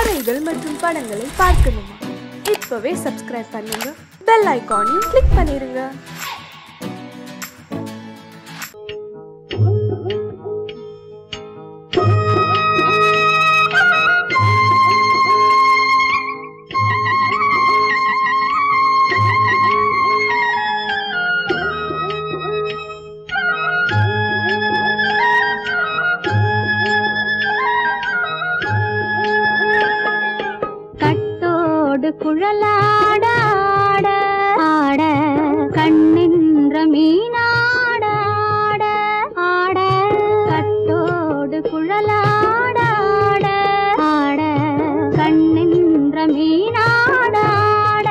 கதைகள் மற்றும் படங்களை பார்க்கணுமா? இப்பவே சப்ஸ்கிரைப் பண்ணுங்க, பெல் ஐகானையும் கிளிக் பண்ணிருங்க. குழலாட ஆட ஆட கண்ணின்ற மீனாட ஆட ஆட கட்டோடு குழலாட ஆட ஆட கண்ணின்ற மீனாட ஆட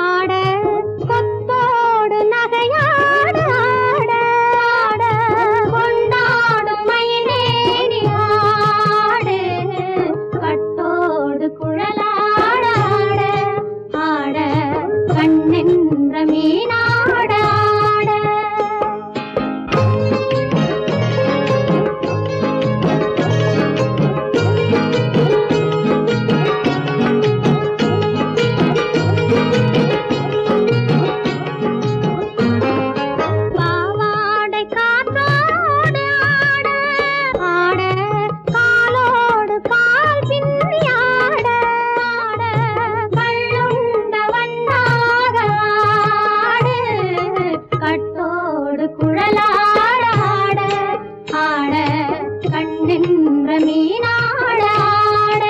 ஆட கொத்தோடு நகையாட ஆட ஆட கொண்டாடும் மயிலேறி ஆடு கட்டோடு குழலாட கண்ணின்ற மீனாட ஆட பாவாடை காற்றோடு ஆட ஆட காலோடு கால் பின்னி ஆட ஆட கள்ளுண்ட வண்ணாக ஆடு கட்டோடு குழலாட ஆட ஆட கண்ணின்ற மீனாட ஆட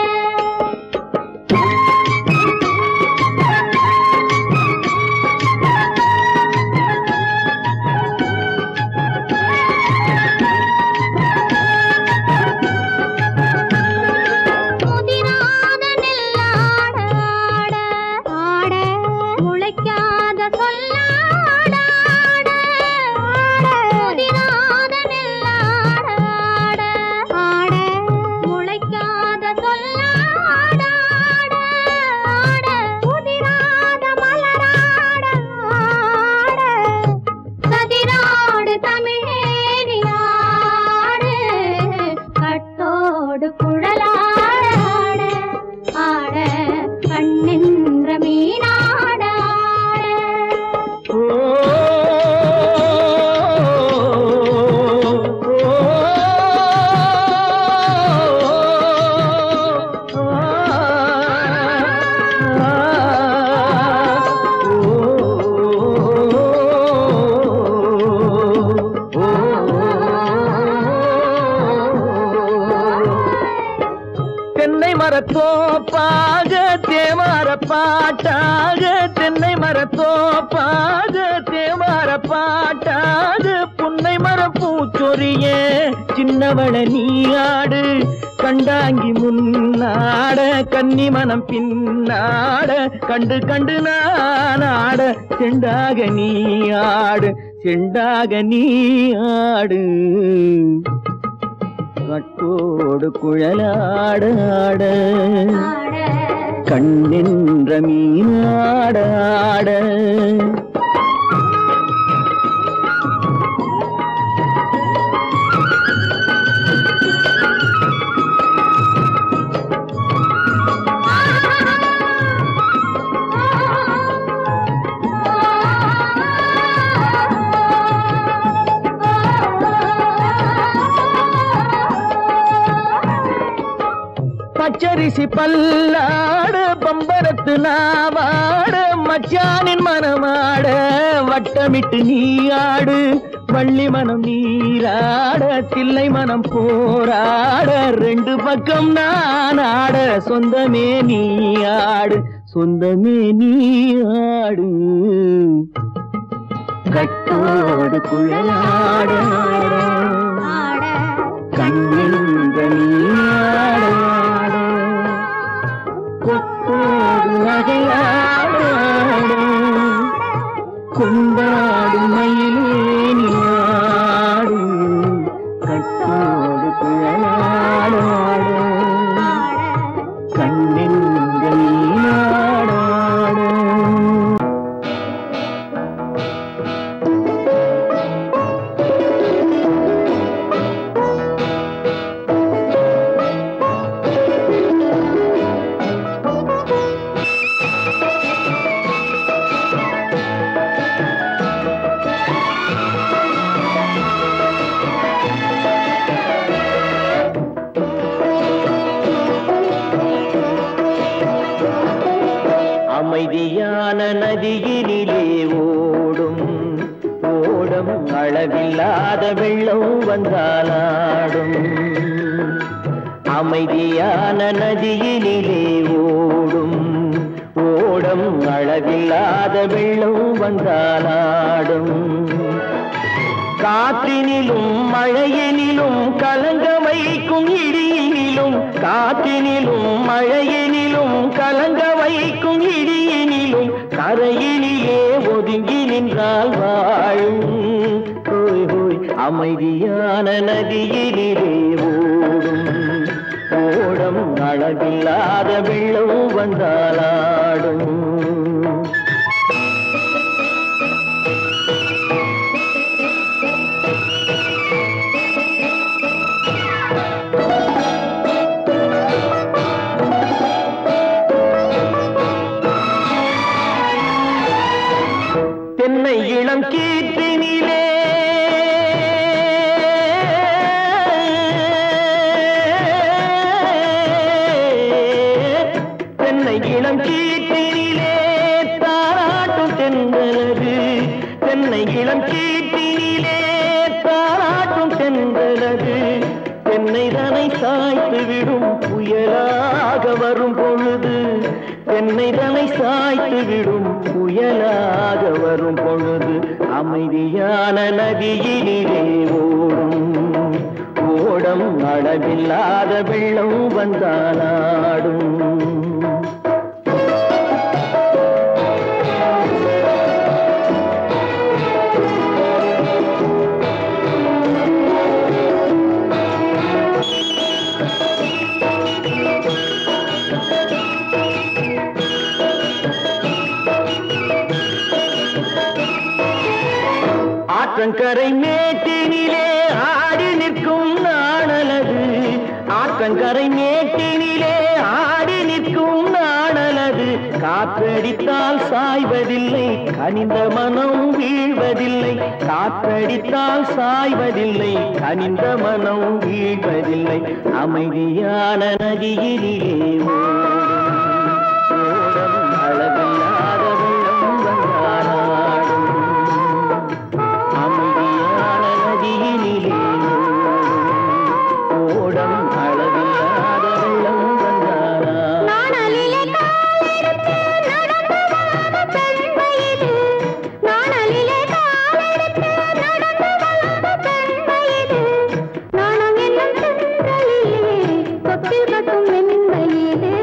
முதிராத நெல்லாட ஆட ஆட முளைக்காத சொல்லாட ஆட ஆட முதிராத நெல்லாட ஆட ஆட முளைக்காத சொல்லாட ஆட ஆட முதிராத மலராட ஆட சதிராடு தமிழேறி ஆடு கட்டோடு குழலாட ஆட ஆட கண்ணின்ற மீனாட ஆட தென்னை மரத்தோப்பாக தேவார பாட்டாக தென்னை மரத்தோப்பாக தேவார பாட்டாக புன்னை மரம் பூச்சொரிய சின்னவள நீயாடு கண்டாங்கி முன்னாட கன்னி மனம் பின்னாட கண்டு கண்டு நானாட செண்டாக நீயாடு செண்டாக நீயாடு கட்டோடு குழலாட ஆட கண்ணின்ற மீனாட ஆட பச்சரிசி பல்லாட பம்பரத்து நாவாட மச்சானின் மனமாட வட்டமிட்டு நீயாடு வள்ளி மனம் நீராட தில்லை மனம் போராட ரெண்டு பக்கம் நான் ஆட சொந்தமே நீயாடு சொந்தமே நீயாடு கட்டோடு குழலாட ஆட கண்ணின்ற நீயாட கொத்தோடு நகையாட கொண்டாடு மயிலேனி ஆடு கட்டோடு குழலாட கண்ணின்ற நீயாட நதியினிலே ஓடும் ஓடம் அளவில்லாத வெள்ளம் வந்தாலாடும் அமைதியான நதியினிலே ஓடும் ஓடம் அளவில்லாத வெள்ளம் வந்தாலாடும் காற்றினிலும் மழையினிலும் கலங்க வைக்கும் இடியினிலும் காற்றினிலும் மழையினிலும் கலங்க வைக்கும் இடியினிலும் கரையினிலே ஒதுங்கி நின்றால் வாழும் ஹோய் ஹோய் அமைதியான நதியினிலே ஓடும் ஓடம் அளவில்லாத வெள்ளம் வந்தாலாடும் தென்னை இளம் கீற்றினிலே தென்னை இளம் கீற்றினிலே தாராட்டும் தென்றலது தென்னை இளம் கீற்றினிலே தாராட்டும் தென்றலது தென்னை தனை சாய்த்து விடும் புயலாக வரும் பொழுது தென்னை தனை சாய்த்து விடும் புயலாக வரும் பொழுது அமைதியான நதியினிலே ஓடும் ஓடம் அளவில்லாத வெள்ளம் வந்தாலாடும் ஆற்றங்கரை மேட்டினிலே ஆடி நிற்கும் நாணலது ஆற்றங்கரை மேட்டினிலே ஆடி நிற்கும் நாணலது காற்றடித்தால் சாய்வதில்லை கனிந்த மனம் வீழ்வதில்லை காற்றடித்தால் சாய்வதில்லை கனிந்த மனம் வீழ்வதில்லை அமைதியான நதியினிலே ஓடும் அளவில்லாத வெள்ளம் வந்தாலாடும் அமைதியான நதியினிலே ஓடம் அளவில்லாத வெள்ளம் வந்தாலாடும் நாணலிலே காலெடுத்து நடந்து வந்த பெண்மையிலே நாணலிலே காலெடுத்து நடந்து வந்த பெண்மையிலே நாணம் என்னும் செந்தலிலே கொத்தில் கட்டும் மென்மையிலே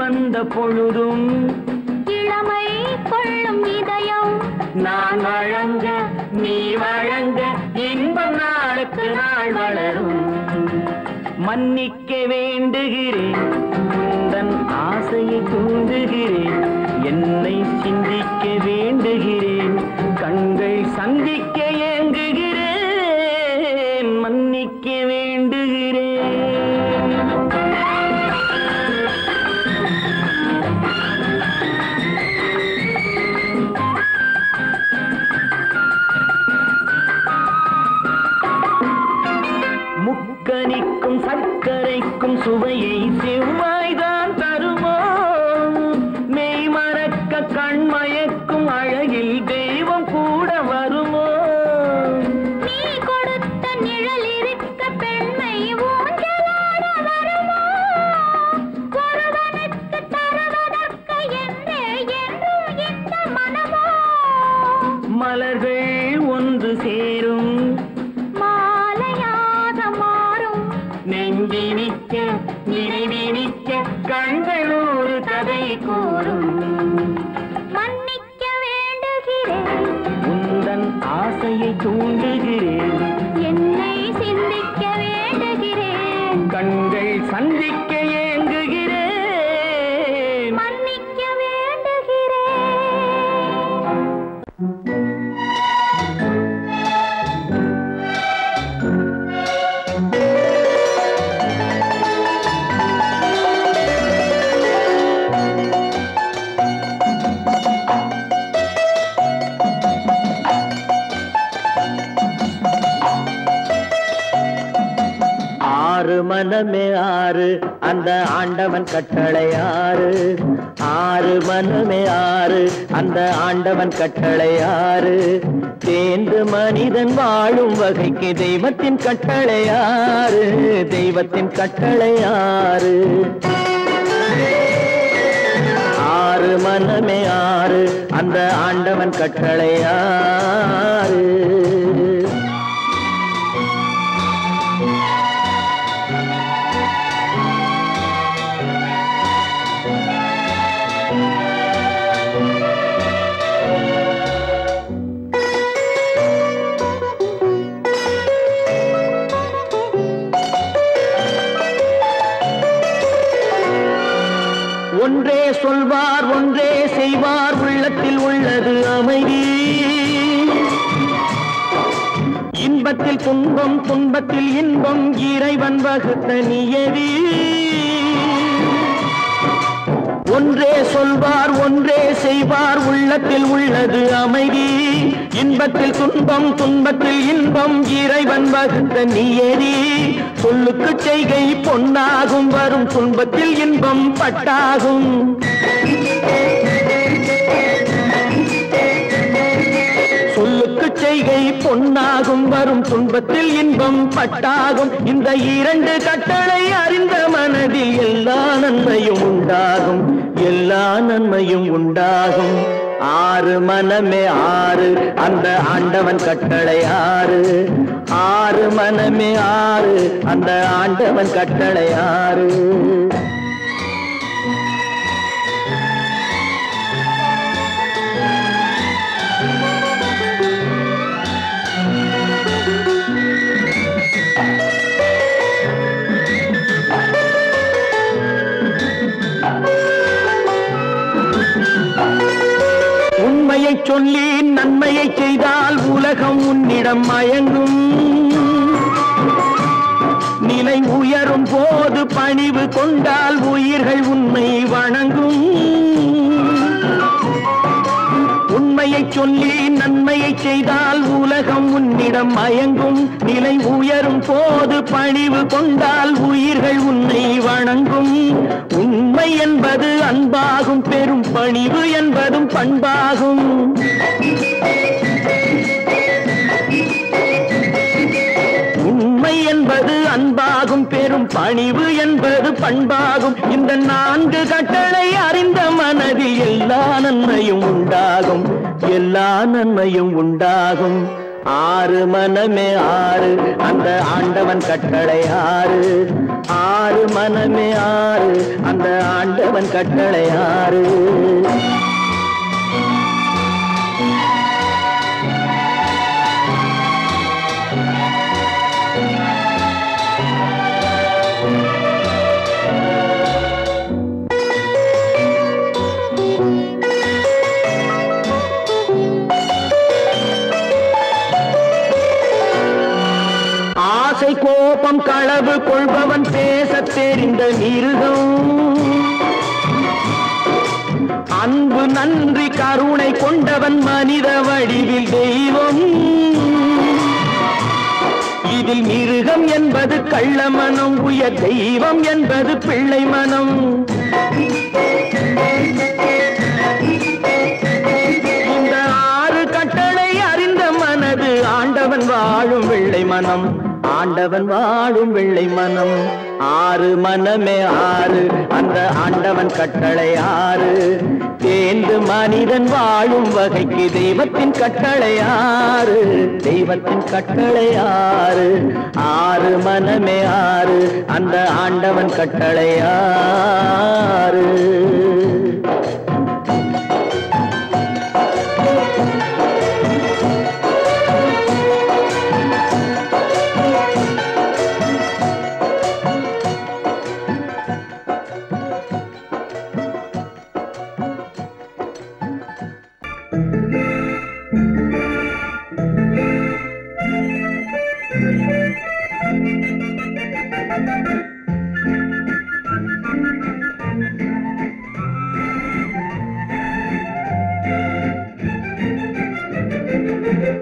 வந்த பொழுதும் இளமை கொள்ளும் இதயம் நான் வழங்க நீ வழங்க இன்பம் நாளுக்கு நாள் வளரும். மன்னிக்க வேண்டுகிறேன், உந்தன் ஆசையை தூண்டுகிறேன், என்னை சிந்திக்க வேண்டுகிறேன், கண்கள் சந்திக்க ஏங்குகிறேன், மன்னிக்க வேண்டுகிறேன். முக்கனிக்கும் சர்க்கரைக்கும் சுவையை செவ்வாய்தான் தருமோ, மெய் மறக்க கண்மயக்கும் அழகில் தெய்வம் கூட வருமோ. நீ கொடுத்த நிழல் இருக்க பெண்மை ஊஞ்சலாட வருமோ, ஒருவனுக்கு தருவதற்கு என்றே என்றும் இந்த மனமோ. மலர்கள் ஒன்று சேரும் நெஞ்சினிக்க நினைவினிக்க கண்கள் ஒரு கதை கூறும். மன்னிக்க வேண்டுகிறேன், உந்தன் ஆசையை தூண்டுகிறேன், என்னை சிந்திக்க வேண்டுகிறேன், கண்கள் சந்திக்க ஏங்குகிறேன், மன்னிக்க வேண்டுகிறேன். ஆறு மனமே ஆறு அந்த ஆண்டவன் கட்டளை ஆறு, ஆறு மனமே ஆறு அந்த ஆண்டவன் கட்டளை ஆறு, தேர்ந்து மனிதன் வாழும் வகைக்கு தெய்வத்தின் கட்டளை ஆறு, தெய்வத்தின் கட்டளை ஆறு. ஆறு மனமே ஆறு அந்த ஆண்டவன் கட்டளை ஆறு. ஒன்றே சொல்வார் ஒன்றே செய்வார், உள்ளத்தில் உள்ளது அமைதி, இன்பத்தில் துன்பம் துன்பத்தில் இன்பம் இறைவன் வகுத்த நியதி. ஒன்றே சொல்வார் ஒன்றே செய்வார், உள்ளத்தில் உள்ளது அமைதி, இன்பத்தில் துன்பம் துன்பத்தில் இன்பம் இறைவன் வகுத்த நியதி. சொல்லுக்கு செய்கை பொன்னாகும், வரும் துன்பத்தில் இன்பம் பட்டாகும். சொல்லுக்கு செய்கை பொன்னாகும், வரும் துன்பத்தில் இன்பம் பட்டாகும். இந்த இரண்டு கட்டளை அறிந்த மனதில் எல்லா நன்மையும் உண்டாகும், எல்லா நன்மையும் உண்டாகும். ஆறு மனமே ஆறு அந்த ஆண்டவன் கட்டளை ஆறு, ஆறு மனமே ஆறு அந்த ஆண்டவன் கட்டளை ஆறு. உண்மையை சொல்லி நன்மையை செய்தால் உலகம் உன்னிடம் மயங்கும், நிலை உயரும் போது பணிவு கொண்டால் உயிர்கள் உன்னை வணங்கும். உண்மையை சொல்லி நன்மையை செய்தால் உலகம் உன்னிடம் மயங்கும், நிலை உயரும் போது பணிவு கொண்டால் உயிர்கள் உன்னை வணங்கும். உண்மை என்பது அன்பாகும், பெரும் பணிவு என்பதும் பண்பாகும். உண்மை என்பது அன்பாகும், பெரும் பணிவு என்பது பண்பாகும். இந்த நான்கு கட்டளை அறிந்த மனதில் எல்லா நன்மையும் உண்டாகும், எல்லா நன்மையும் உண்டாகும். ஆறு மனமே ஆறு அந்த ஆண்டவன் கட்டளை ஆறு. ஆறு மனமே ஆறு அந்த ஆண்டவன் கட்டளை ஆறு. ஆசை கோபம் களவு கொள்பவன் பேசத் தெரிந்த மிருகம். அன்பு நன்றி கருணை கொண்டவன் மனித வடிவில் தெய்வம். இதில் மிருகம் என்பது கள்ள மனம், உயர் தெய்வம் என்பது பிள்ளை மனம். இந்த ஆறு கட்டளை அறிந்த மனது ஆண்டவன் வாழும் வெள்ளை மனம். ஆண்டவன் வாழும் வெள்ளை மனம். ஆறு மனமே ஆறு அந்த ஆண்டவன் கட்டளை ஆறு. தேர்ந்து மனிதன் வாழும் வகைக்கு தெய்வத்தின் கட்டளை ஆறு. தெய்வத்தின் கட்டளை ஆறு. ஆறு மனமே ஆறு அந்த ஆண்டவன் கட்டளை ஆறு.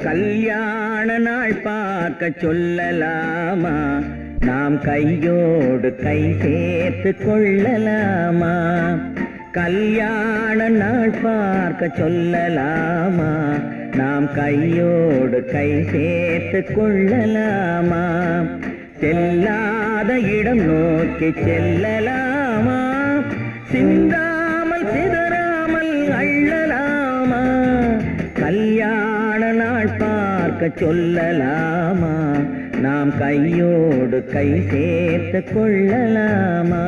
கல்யாண நாள் பார்க்க சொல்லலாமா, நாம் கையோடு கை சேர்த்து கொள்ளலாமா. கல்யாண நாள் பார்க்க சொல்லலாமா, நாம் கையோடு கை சேர்த்து கொள்ளலாமா. செல்லாத இடம் நோக்கி செல்லலாமா, சிந்தாமல் சிதறாமல் அள்ளலாமா. கல்யாண நாள் பார்க்க சொல்லலாமா, நாம் கையோடு கை சேர்த்து கொள்ளலாமா.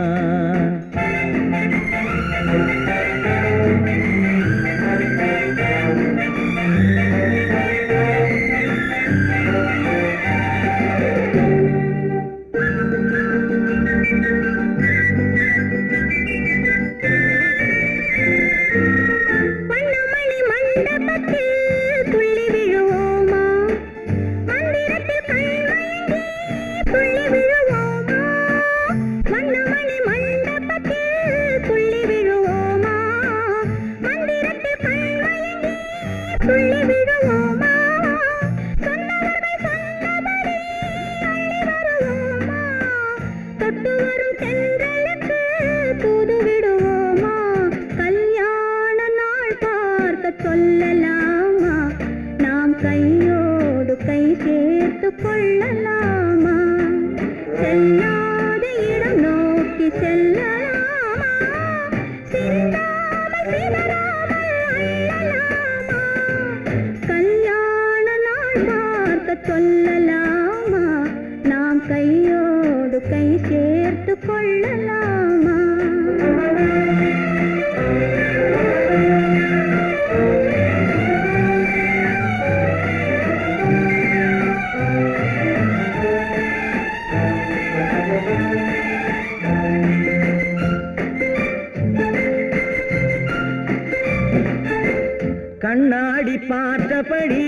கண்ணாடி பார்த்தபடி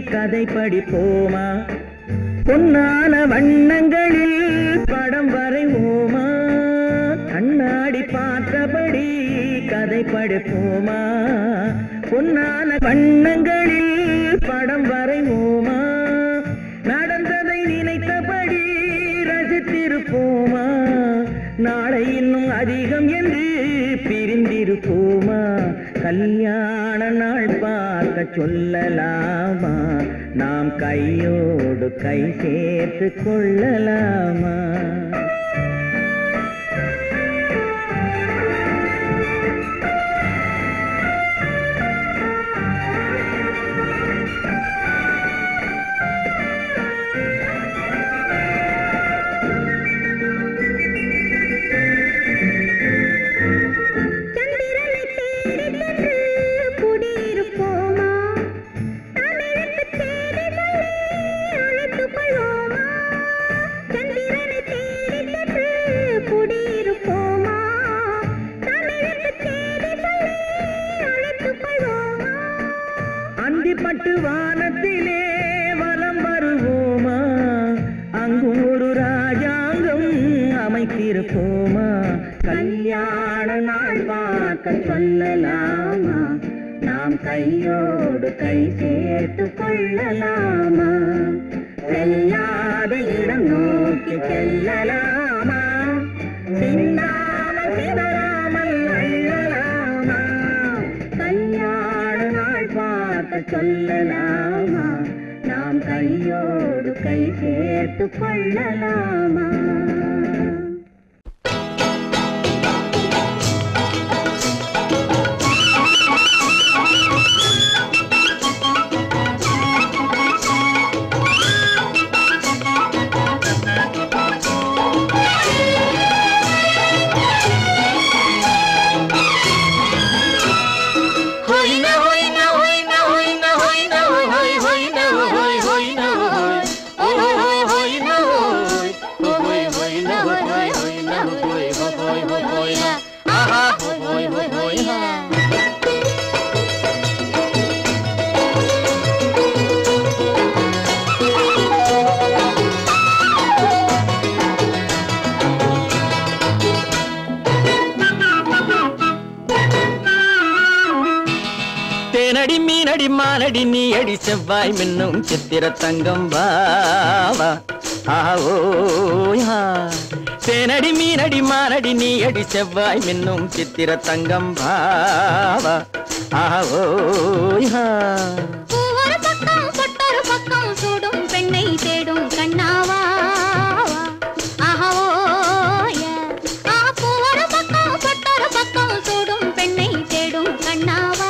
கதை படிப்போமா, பொன்னான வண்ணங்களில் படம் வரைவோமா. கண்ணாடி பார்த்தபடி கதை படிப்போமா, பொன்னான வண்ணங்களில் படம் வரைவோமா. நடந்ததை நினைத்தபடி ரசித்திருப்போமா, நாளை இன்னும் அதிகம் என்று பிரிந்திருப்போமா. கல்யாண நாள் பார்க்க சொல்லலாமா, நாம் கையோடு கை சேர்த்து கொள்ளலாமா. கல்யாண நாள் பார்க்க சொல்லலாமா, நாம் கையோடு கை சேர்த்து கொள்ளலாமா, செல்லாத இடம் நோக்கி செல்லலாமா, சிந்தாமல் சிதறாமல் அள்ளலாமா, கல்யாண நாள் பார்க்க சொல்லலாமா, நாம் கையோடு கை சேர்த்து கொள்ளலாமா. தேனடி மீனடி மானடி நீ அடி செவ்வாய் மின்னும் சித்திர தங்கம் வாவா ஆவோயா. தேனடி மீனடி மானடி நீ அடி செவ்வாய் மின்னும் சித்திர தங்கம் வாவா ஆவோயா. ஒரு பக்கம் பொட்டொரு பக்கம் சூடும் பெண்ணை தேடும் கண்ணாவா ஆஹோய. ஒரு பக்கம் பொட்டொரு பக்கம் சூடும் பெண்ணை தேடும் கண்ணாவா.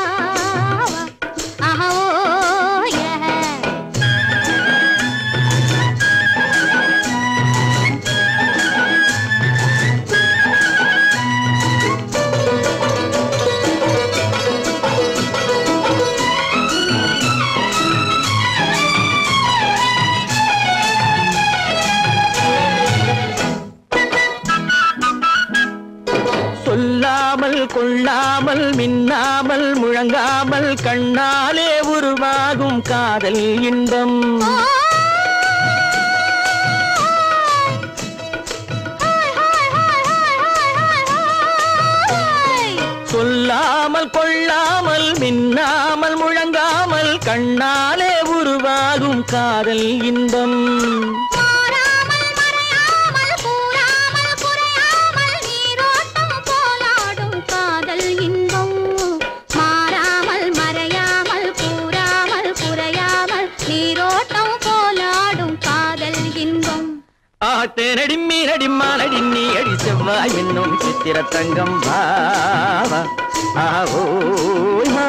சொல்லாமல் கொள்ளாமல் மின்னாமல் முழங்காமல் கண்ணாலே உருவாகும் காதல் இன்பம். சொல்லாமல் கொள்ளாமல் மின்னாமல் முழங்காமல் கண்ணாலே உருவாகும் காதல் இன்பம். தேனடி மீனடி மானடி நீ அடி செவ்வாய் மின்னும் சித்திர தங்கம் வாவா ஆவோயா.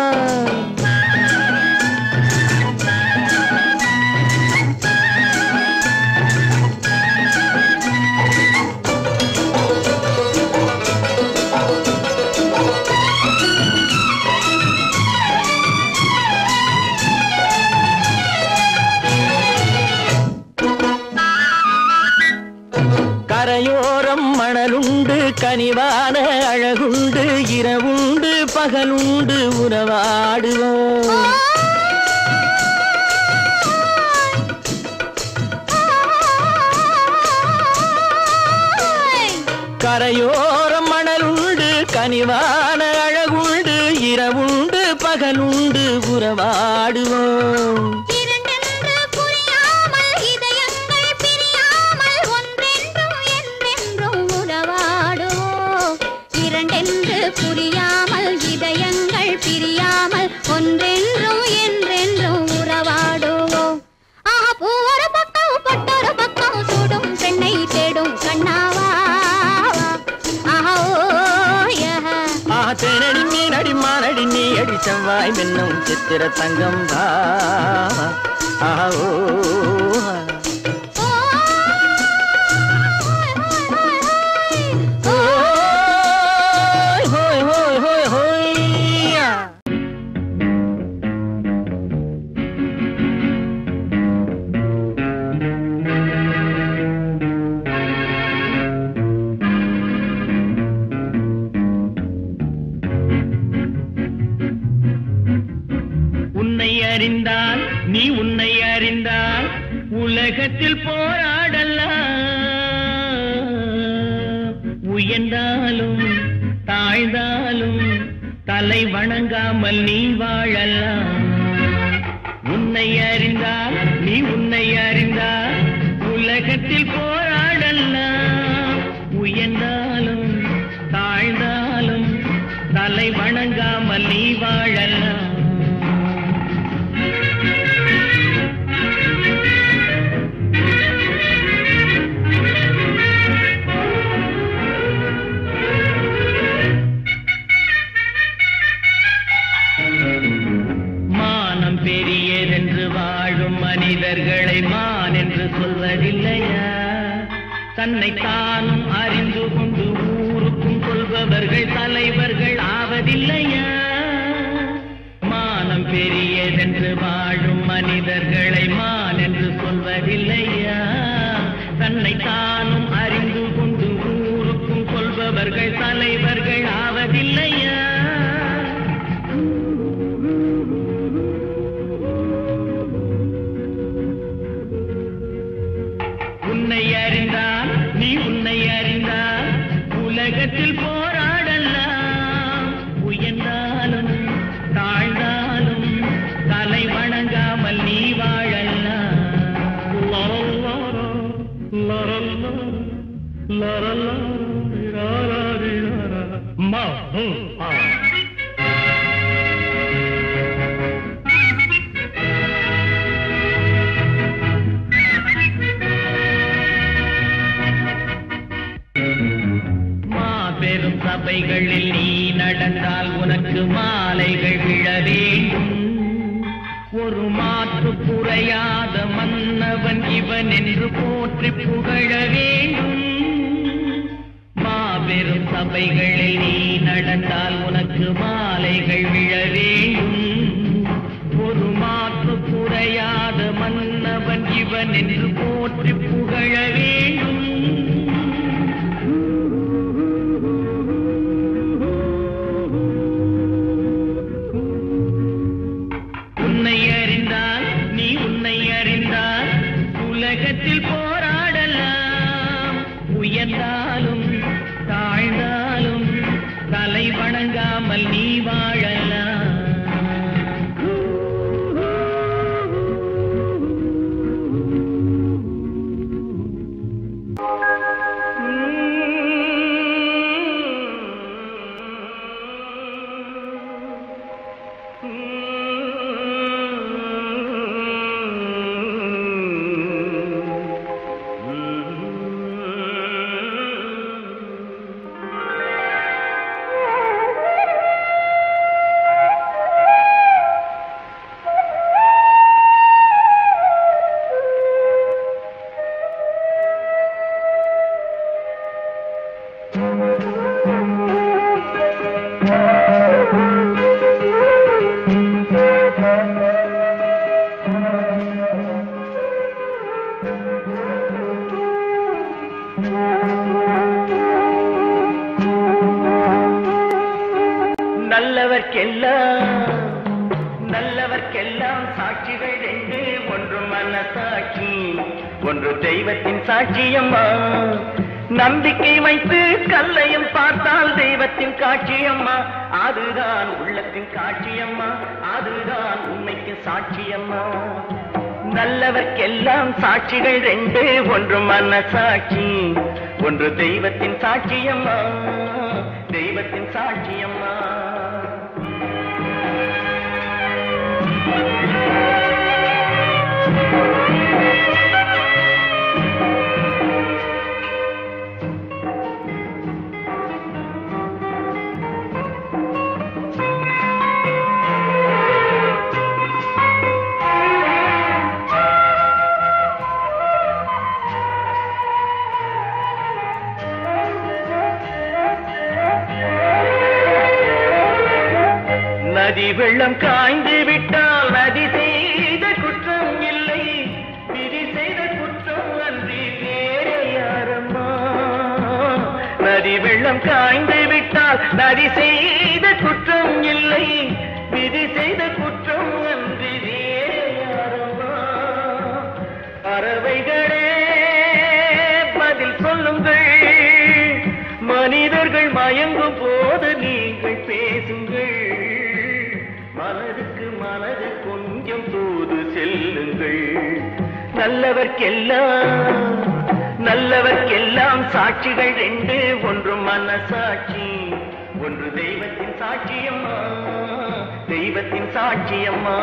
கரையோரம் மணலுண்டு கனிவான அழகுண்டு இரவுண்டு பகலுண்டு உறவாடுவோம். கரையோரம் மணலுண்டு கனிவான அழகுண்டு இரவுண்டு பகலுண்டு உறவாடுவோம். புரியாமல் இதயங்கள் பிரியாமல் ஒன்றென்றும் என்றென்றும் உறவாடுவோம். ஒரு பக்கம் பொட்டொரு பக்கம் சூடும் பெண்ணை தேடும் கண்ணாவா தேனடி மீனடி மானடி நீ அடி செவ்வாய் மின்னும் சித்திர தங்கம் வாவா ஆவோயா. அறிந்தால் நீ உன்னை அறிந்தால் உலகத்தில் போராடலாம். உயர்ந்தாலும் தலை வணங்காமல் நீ வாழலாம். உன்னை அறிந்தால் நீ உன்னை அறிந்தால் உலகத்தில் போராடலாம். உயர்ந்தாலும் தாழ்ந்தாலும் தலை வணங்காமல் நீ வாழலாம். மானம் பெரியதென்று வாழும் மனிதர்களை மான் என்று சொல்வதில்லையா? தன்னை தானும் அறிந்து கொண்டு ஊருக்கும் சொல்பவர்கள் தலைவர்கள் ஆவதில்லையா? மானம் பெரியதென்று வாழும் மனிதர்களை மான் என்று சொல்வதில்லையா? தன்னை தானும் அறிந்து கொண்டு ஊருக்கும் சொல்பவர்கள் தலைவர்கள் ஆவதில்லையா? உன்னை அறிந்தால் நீ உன்னை அறிந்தால் உலகத்தில் போராடலாம். உயர்ந்தாலும் தாழ்ந்தாலும் தலை வணங்காமல் நீ வாழலாம். மாபெரும் சபைகளில் நீ நடந்தால் உனக்கு மாலைகள் விழ வேண்டும். ஒரு மாற்று குறையாத மன்னவன் இவன் என்று போற்றி புகழ வேண்டும். மாபெரும் சபைகளில் நீ நடந்தால் உனக்கு மாலைகள் விழ வேண்டும். ஒரு மாற்று குறையாத மன்னவன் இவன் என்று போற்றி புகழ வேண்டும். உன்னை அறிந்தால் நீ உன்னை அறிந்தால் உலகத்தில் போராடலாம். உயர்ந்தாலும் தாழ்ந்தாலும் தலை வணங்காமல் நீ வாழலாம். நல்லவர்க்கெல்லாம் சாட்சிகள் ரெண்டு. ஒன்று மனசாட்சி, ஒன்று தெய்வத்தின் சாட்சியம்மா. நம்பிக்கை வைத்து கல்லையும் பார்த்தால் தெய்வத்தின் காட்சியம்மா. அதுதான் உள்ளத்தின் காட்சியம்மா, அதுதான் உண்மைக்கு சாட்சியம்மா. நல்லவர்க்கெல்லாம் சாட்சிகள் ரெண்டு. ஒன்று மனசாட்சி, ஒன்று தெய்வத்தின் சாட்சியம்மா, தெய்வத்தின் சாட்சியம்மா. நதி வெள்ளம் காய்ந்து விட்டால் நதி செய்த குற்றம் இல்லை, விதி செய்த குற்றம் அன்றி வேறு யாரம்மா. நதி வெள்ளம் காய்ந்து விட்டால் நதி செய்த குற்றம் இல்லை, விதி செய்த குற்றம் அன்றி வேறு யாரம்மா. பறவைகளே பதில் சொல்லுங்கள், மனிதர்கள் மயங்கும் போது நீங்கள் பேசுங்கள். செல்லுங்கள். நல்லவர்க்கெல்லாம் சாட்சிகள் ரெண்டு, ஒன்று மனசாட்சி, ஒன்று தெய்வத்தின் சாட்சியம்மா, தெய்வத்தின் சாட்சியம்மா.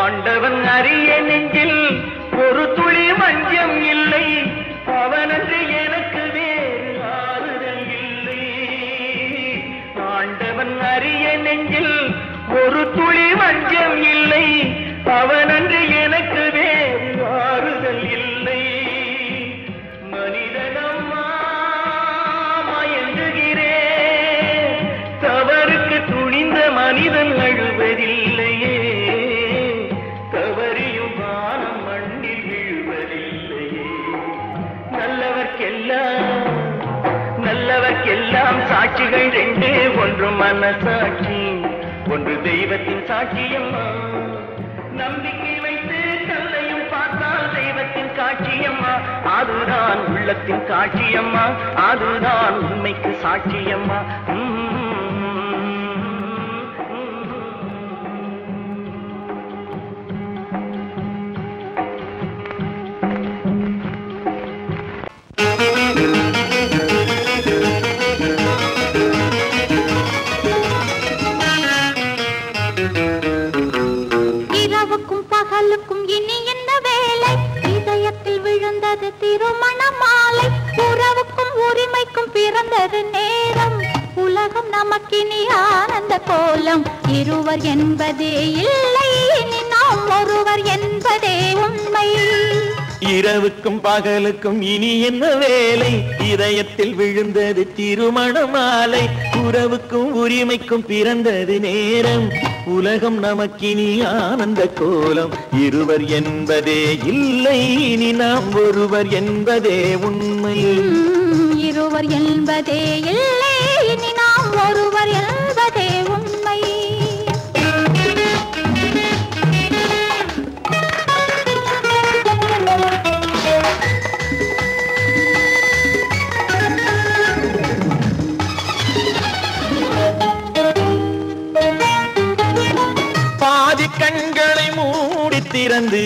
ஆண்டவன் அறிய நெஞ்சில் ஒரு துளி வஞ்சம் இல்லை, அவனன்று எனக்கு வேறு ஆறுதல் இல்லை. ஆண்டவன் அறிய நெஞ்சில் ஒரு துளி வஞ்சம் இல்லை, அவனன்று எனக்கு வேறு ஆறுதல் இல்லை. மனிதனம்மா மயங்குகிறேன், தவறுக்கு துணிந்த மனிதன் அழுவதில்லையே, நல்லவர்க்கெல்லாம் சாட்சிகள் ரெண்டு, ஒன்று மனசாட்சி, ஒன்று தெய்வத்தின் சாட்சியம்மா. நம்பிக்கை வைத்து கல்லையும் பார்த்தால் தெய்வத்தின் காட்சியம்மா, அதுதான் உள்ளத்தின் காட்சியம்மா, அதுதான் உண்மைக்கு சாட்சியம்மா. இரவுக்கும் பகலுக்கும் இனி என்ன வேலை, இதயத்தில் விழுந்தது திருமண மாலை. உறவுக்கும் உரிமைக்கும் பிறந்தது நேரம், உலகம் நமக்கினி ஆனந்த கோலம். இருவர் என்பதே இல்லை, இனி நாம் ஒருவர் என்பதே உண்மை. இரவுக்கும் பகலுக்கும் இனி என்ன வேலை, இதயத்தில் விழுந்தது திருமண மாலை. உறவுக்கும் உரிமைக்கும் பிறந்தது நேரம், உலகம் நமக்கினி ஆனந்த கோலம். இருவர் என்பதே இல்லை, இனி நாம் ஒருவர் என்பதே உண்மை. இருவர் என்பதே இல்லை, இனி நாம் ஒருவர் என்பதே உண்மை. பாதி கண்களை மூடி திறந்து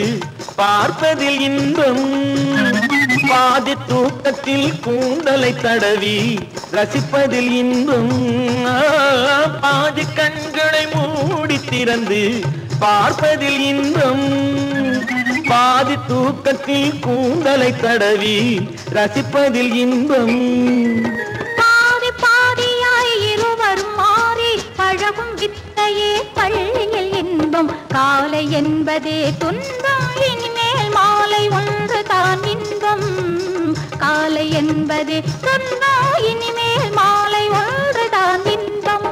பார்ப்பதில் இன்பம், பாதி தூக்கத்தில் கூந்தலை தடவி ரசிப்பதில் இன்பம். பாதி கண்களை மூடி திறந்து பார்ப்பதில் இன்பம், பாதி தூக்கத்தில் கூந்தலை தடவி ரசிப்பதில் இன்பம். பாதி பாதியாய் இருவரும் மாறி பழகும் வித்தையே பள்ளியில் இன்பம். காலை என்பதே துன்பம், இனிமேல் மாலை ஒன்று தான் இன்பம். காலை என்பதே துன்பம், இனிமேல் மாலை ஒன்று தான் இன்பம்.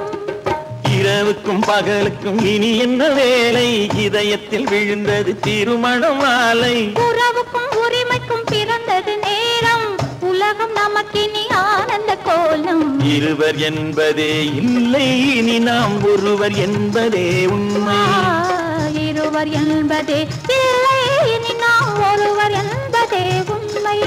இரவுக்கும் பகலுக்கும் இனி என்ன வேலை, இதயத்தில் விழுந்தது திருமண மாலை. உறவுக்கும் உரிமைக்கும் பிறந்தது நேரம், உலகம் நமக்கினி ஆனந்த கோலம். இருவர் என்பதே இல்லை, இனி நாம் ஒருவர் என்பதே உண்மை. இருவர் என்பதே இல்லை, இனி நாம் ஒருவர் என்பதே உண்மை.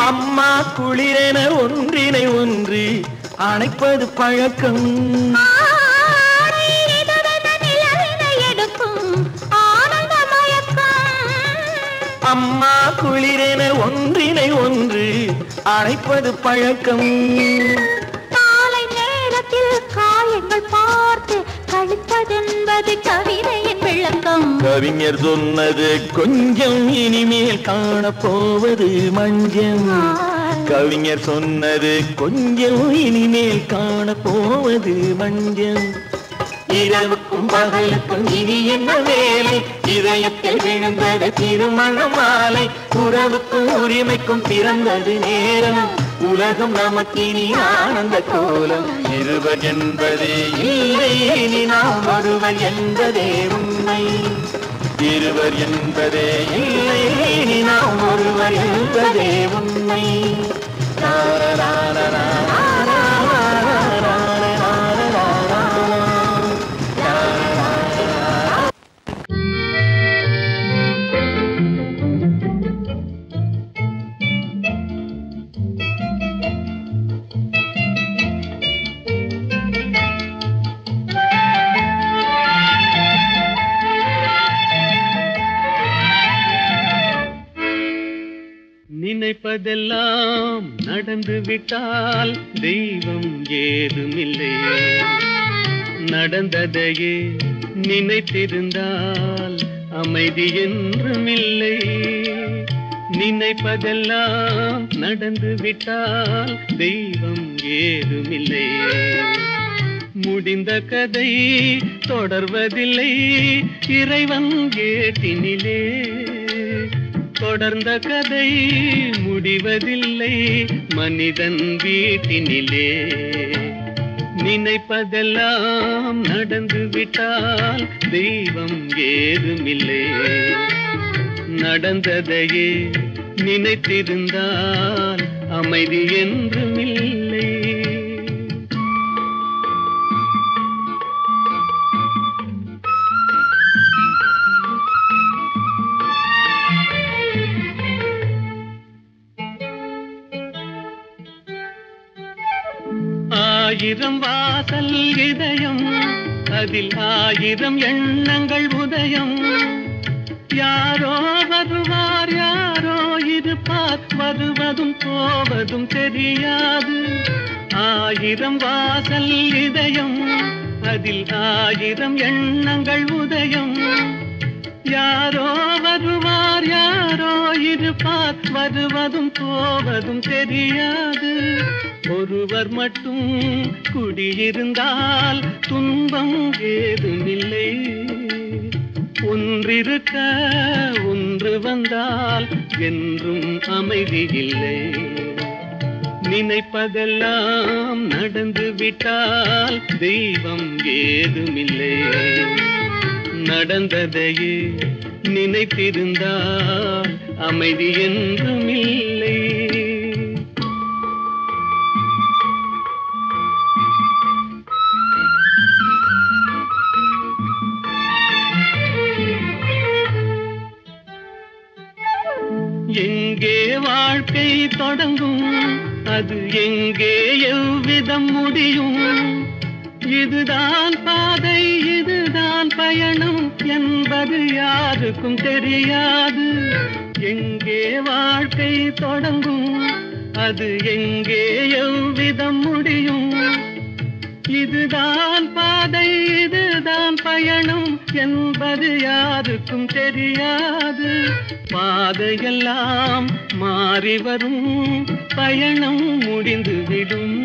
அம்மா குளிரென ஒன்றினை ஒன்று அணைப்பது பழக்கம். அம்மா குளிரென ஒன்றினை ஒன்று அணைப்பது பழக்கம். காலை நேரத்தில் காயங்கள் பார்த்து கழிப்பதென்பது கவிதையின் விளக்கம். கவிஞர் சொன்னது கொஞ்சம் இனிமேல் காணப்போவது மஞ்சம். கவிஞர் சொன்னது கொஞ்சம் இனிமேல் காணப்போவது மஞ்சம். இரவுக்கும் பகலுக்கும் இனி என்ன வேலை, இதயத்தில் விழுந்தது திருமண மாலை. உறவுக்கும் உரிமைக்கும் பிறந்தது நேரம், உலகம் நமக்கினி ஆனந்த கோலம். இருவர் என்பதே இல்லை, இனி நாம் ஒருவர் என்பதே உண்மை. இருவர் என்பதே இல்லை, இனி நாம் ஒருவர் என்பதே உண்மை. நினைப்பதெல்லாம் நடந்து விட்டால் தெய்வம் ஏதுமில்லை, நடந்ததையே நினைத்திருந்தால் அமைதி என்றுமில்லை. நினைப்பதெல்லாம் நடந்து விட்டால் தெய்வம் ஏதுமில்லை, முடிந்த கதை தொடர்வதில்லை இறைவன் ஏட்டினிலே. தொடர்ந்த கதை முடிவதில்லை மனிதன் வீட்டினிலே. நினைப்பதெல்லாம் நடந்து விட்டால் தெய்வம் ஏதுமில்லை, நடந்ததையே நினைத்திருந்தால் அமைதி என்றுமில்லை. ஆயிரம் வாசல் இதயம், அதில் ஆயிரம் எண்ணங்கள் உதயம். யாரோ வருவார் யாரோ இருப்பார், வருவதும் போவதும் தெரியாது. ஆயிரம் வாசல் இதயம், அதில் ஆயிரம் எண்ணங்கள் உதயம். யாரோ வருவார் யாரோ இருப்பார், வருவதும் போவதும் தெரியாது. ஒருவர் மட்டும் குடியிருந்தால் துன்பம் ஏதுமில்லை, ஒன்றிருக்க ஒன்று வந்தால் என்றும் அமைதி இல்லை. நினைப்பதெல்லாம் நடந்து விட்டால் தெய்வம் ஏதுமில்லை, நடந்ததையே நினைத்திருந்தால் அமைதி என்றுமில்லை. எங்கே வாழ்க்கை தொடங்கும், அது எங்கே எவ்விதம் முடியும்? இதுதான் பாதை இதுதான் பயணம் என்பது யாருக்கும் தெரியாது. எங்கே வாழ்க்கை தொடங்கும், அது எங்கே எவ்விதம் முடியும்? இதுதான் பாதை இதுதான் பயணம் என்பது யாருக்கும் தெரியாது. பாதையெல்லாம் மாறி வரும், பயணம் முடிந்துவிடும்.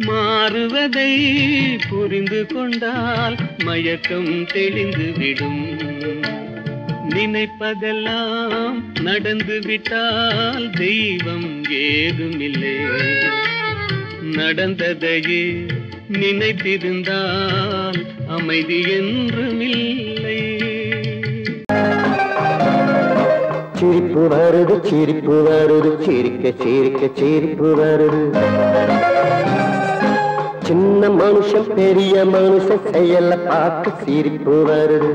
மாறுவதை புரிந்து கொண்டால் மயக்கம் தெளிந்துவிடும். நினைப்பதெல்லாம் நடந்து விட்டால் தெய்வம் ஏதுமில்லை, நடந்ததையே நினைத்திருந்தால் அமைதி என்றுமில்லை. சிரிப்பு வருது சிரிப்பு வருது, சிரிக்க சிரிக்க சிரிப்பு வருது. சின்ன மனுஷன் பெரிய மனுஷன் செயல பார்க்க சிரிப்பு வருது.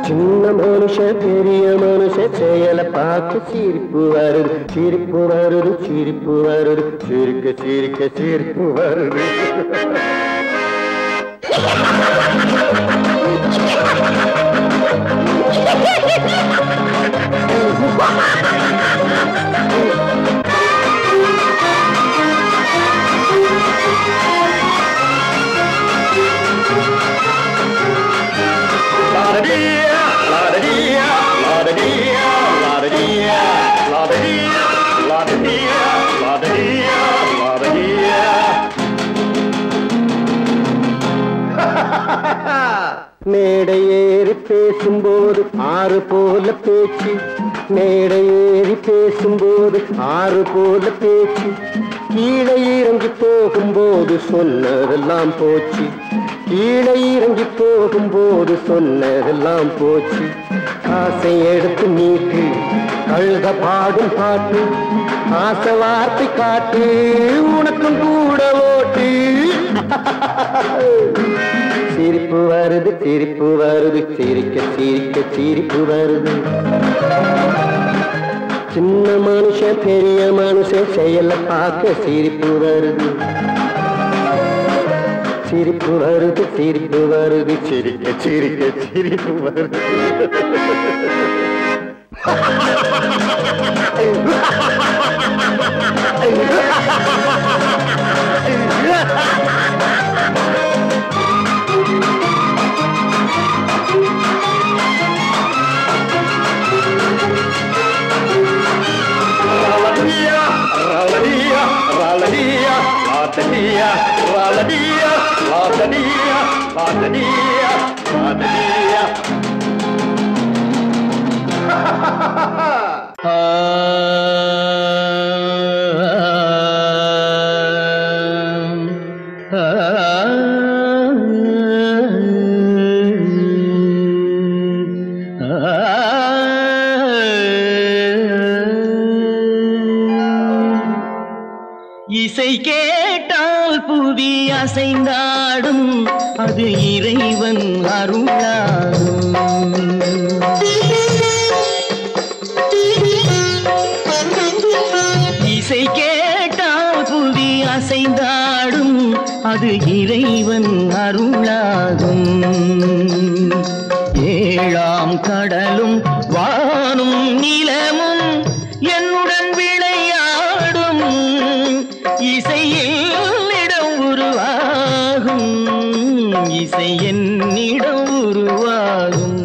சின்ன மனுஷன் பெரிய மனுஷன் செயல பார்க்க சிரிப்பு வருது. சிரிப்பு வருது சிரிப்பு வருது, சிரிக்க சிரிக்க சிரிப்பு வருது. மேடை ஏறி பேசும்போது ஆறு போல பேச்சு, மேடை ஏறி பேசும்போது ஆறு போல பேச்சு, கீழே இறங்கி போகும்போது சொன்னதெல்லாம் போச்சு, கீழே இறங்கி போகும்போது சொன்னதெல்லாம் போச்சு. ஆசை எடுத்து நீட்டு கழுத பாடும் பாட்டு, ஆசை வார்த்தை காட்டு உனக்கும் கூட ஓட்டு. சிரிப்பு வருது சிரிப்பு வருது, சிரிக்க சிரிக்க சிரிப்பு வருது. சின்ன மனுஷன் பெரிய மனுஷன் செயல பார்க்க சிரிப்பு வருது, சிரிப்பு வருது சிரிப்பு வருது, சிரிக்க சிரிக்க சிரிப்பு வருது. இசை கேட்டால் புவி அசைந்தாடும், அது இறைவன் அருளாகும். இசை கேட்டால் புவி அசைந்தாடும், அது இறைவன் அருளாகும். ஏழாம் கடலும் வானும் நிலமும் என்னுடன் விளையாடும், இசையில் இடம் உருவாகும், இசை என்னிடம் உருவாகும்.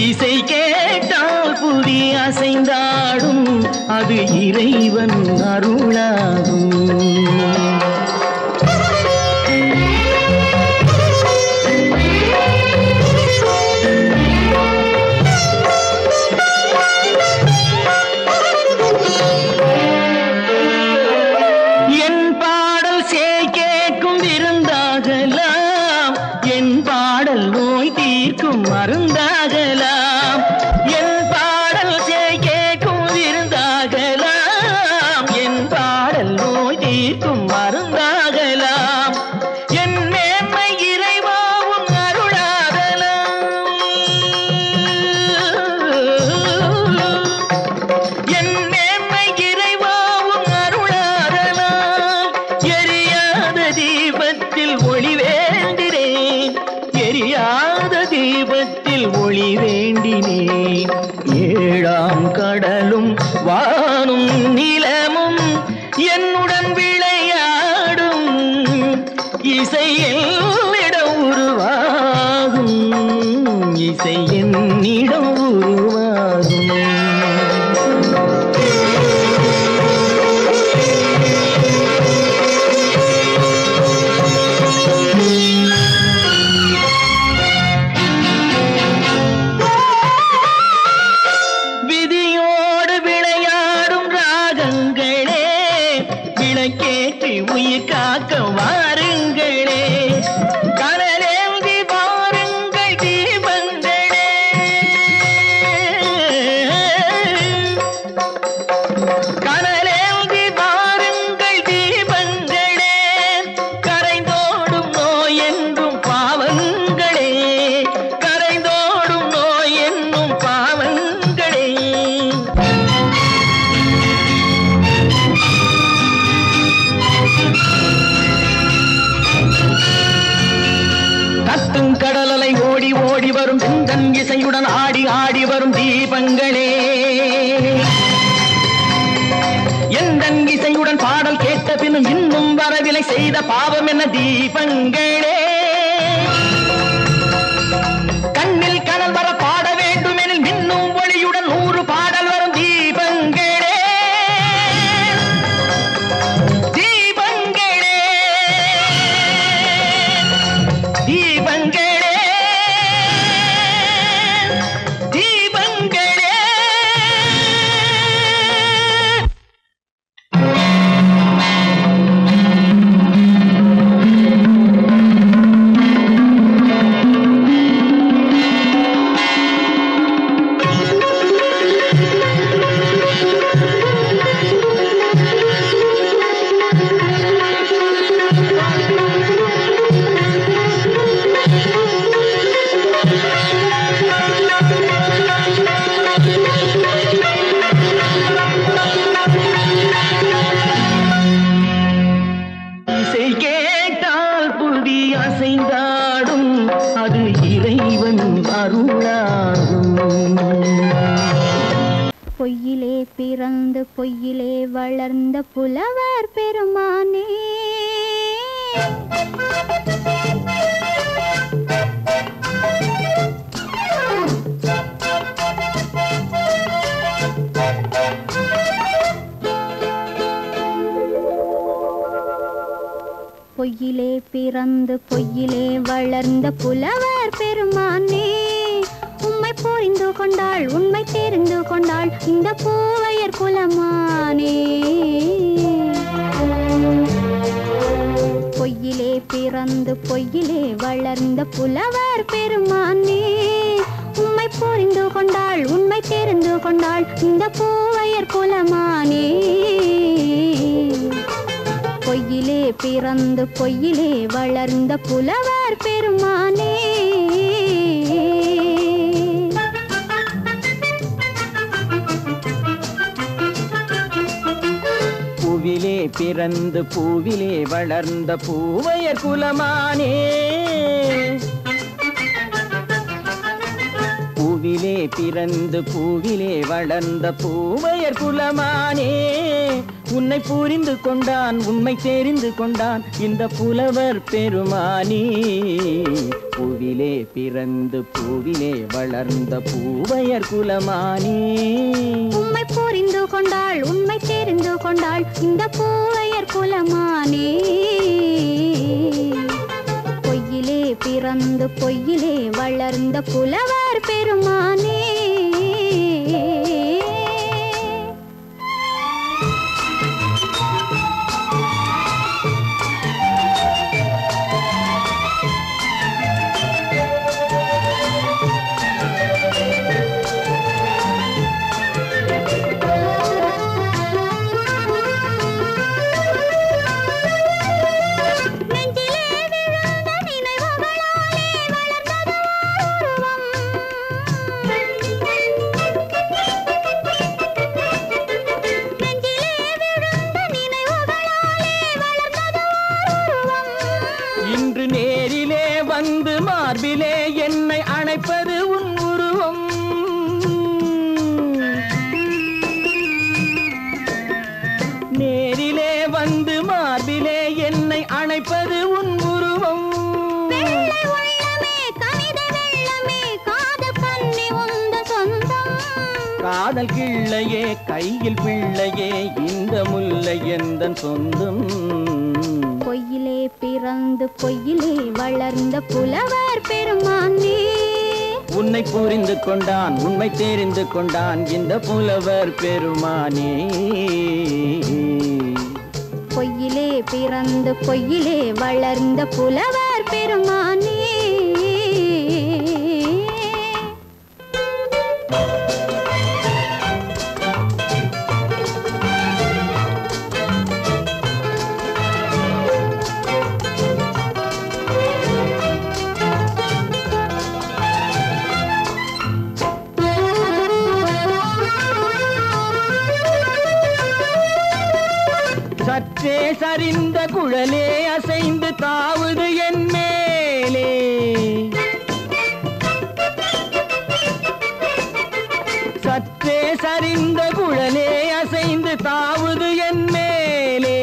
இசை கேட்டால் புதி அசைந்தாடும், அது இறைவன் அருளாகும். மருந்தாகலாம் என் பாடல் கேட்கும் விருந்தாகலாம், என் பாடல் நோய் தீர்க்கும் மருந்தாகலாம், என் மேன்மை இறைவாவும் அருளாகலாம், என் மேன்மை இறைவாவும் அருளாகலாம். எரியாத தீபத்தில் ஒளி வேண்டினேன், எரியாத தீபத்தில் ஒளி வேண்டினேன். ஏழாம் கடலும் வானும் நிலமும் என்னுடன் விளையாடும், இசையில் இடம் உருவாகும், இசை என்னிடம் உருவாகும். கேட்டு உயிர் காக்க வாருங்களே, கனலேந்தி வாருங்கள் தீபங்களே, கனலேந்தி வாருங்கள் தீபங்களே, கரைந்தோடும் நோய் என்றும் பாவங்களே, கரைந்தோடும் நோய் என்னும் பாவங்களே. கத்தும் கடலலை ஓடி ஓடி வரும் செந்தன் இசையுடன் ஆடி ஆடி வரும் தீபங்களே, எந்தன் இசையுடன் பாடல் கேட்ட பின்னும் இன்னும் வரவில்லை செய்த பாவம் என்ன தீபங்களே. கண்ணில் கனல் வர பாட வேண்டும் எனில் மின்னும் ஒளியுடன் 100 பாடல் வரும் தீபங்களே, தீபங்களே, தீபங்களே. பொய்யிலே பிறந்து பொய்யிலே வளர்ந்த புலவர் பெருமானே பொய்யிலே பிறந்து பொய்யிலே வளர்ந்த புலவர் பெருமானே உம்மை புரிந்து கொண்டாள் உண்மை தெரிந்து கொண்டாள் இந்த பூவையர் குலமானே பொய்யிலே பிறந்து பொய்யிலே வளர்ந்த புலவர் பெருமானே உம்மை புரிந்து கொண்டாள் உண்மை தெரிந்து கொண்டாள் இந்த பூவையர் குலமானே பொய்யிலே பிறந்து பொய்யிலே வளர்ந்த புலவர் பெருமானே பூவிலே பிறந்து பூவிலே வளர்ந்த பூவையர் குலமானே பூவிலே பிறந்து பூவிலே வளர்ந்த பூவையர் குலமானே உன்னை புரிந்து கொண்டான் உண்மை தெரிந்து கொண்டான் இந்த புலவர் பெருமானே பூவிலே பிறந்து பூவிலே வளர்ந்த பூவையர் குலமானே உம்மை புரிந்து கொண்டாள் உண்மை தெரிந்து கொண்டாள் இந்த பூவையர் குலமானே பொய்யிலே பிறந்து பொய்யிலே வளர்ந்த புலவர் பெருமானே இன்று நேரிலே வந்து மார்பிலே என்னை அணைப்பது உன் உருவம் நேரிலே வந்து மார்பிலே என்னை அணைப்பது உன் உருவம் காதல் கிள்ளையே கையில் பிள்ளையே இந்த முல்லை எந்தன் சொந்தம் பொய்யிலே பிறந்து பொய்யிலே வளர்ந்த புலவர் பெருமானே உன்னை புரிந்து கொண்டான் உண்மை தெரிந்து கொண்டான் இந்த புலவர் பெருமானே பொய்யிலே பிறந்து பொய்யிலே வளர்ந்த புலவர் பெருமானே சற்றே சரிந்த குழலே அசைந்து தாவுது என் மேலே சற்றே சரிந்த குழலே அசைந்து தாவுது என் மேலே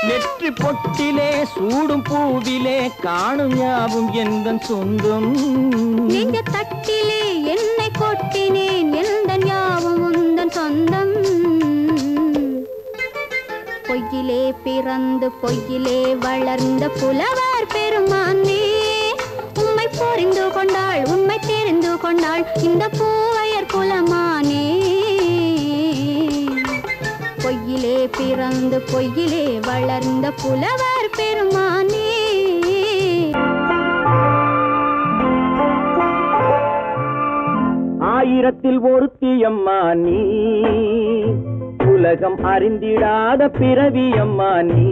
நெற்றி பொட்டிலே சூடும் பூவிலே காணும் யாவும் எந்தன் சொந்தம் நெஞ்ச தட்டிலே என்னை கொட்டினேன் எந்தன் யாவும் உந்தன் சொந்தம் பொய்யிலே பிறந்து பொய்யிலே வளர்ந்த புலவர் பெருமானே உம்மை புரிந்து கொண்டாள் உண்மை தெரிந்து கொண்டாள் இந்த பூவையர் குலமானே பொய்யிலே பிறந்து பொய்யிலே வளர்ந்த புலவர் பெருமானே ஆயிரத்தில் ஒருத்தியம்மா நீ உலகம் அறிந்திடாத பிறவியம்மா நீ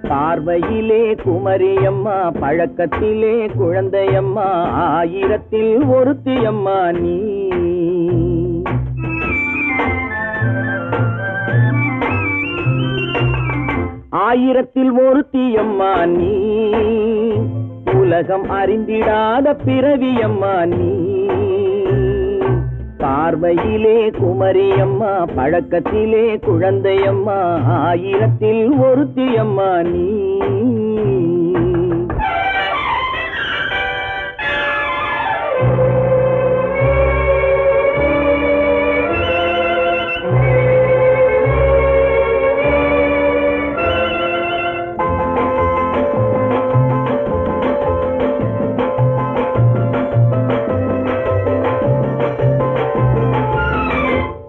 பார்வையிலே குமரியம்மா பழக்கத்திலே குழந்தையம்மா ஆயிரத்தில் ஒருத்தியம்மா நீ ஆயிரத்தில் ஒருத்தியம்மா நீ, உலகம் அறிந்திடாத பிறவியம்மா நீ. பார்வையிலே குமரியம்மா, பழக்கத்திலே குழந்தையம்மா, ஆயிரத்தில் ஒருத்தியம்மா நீ.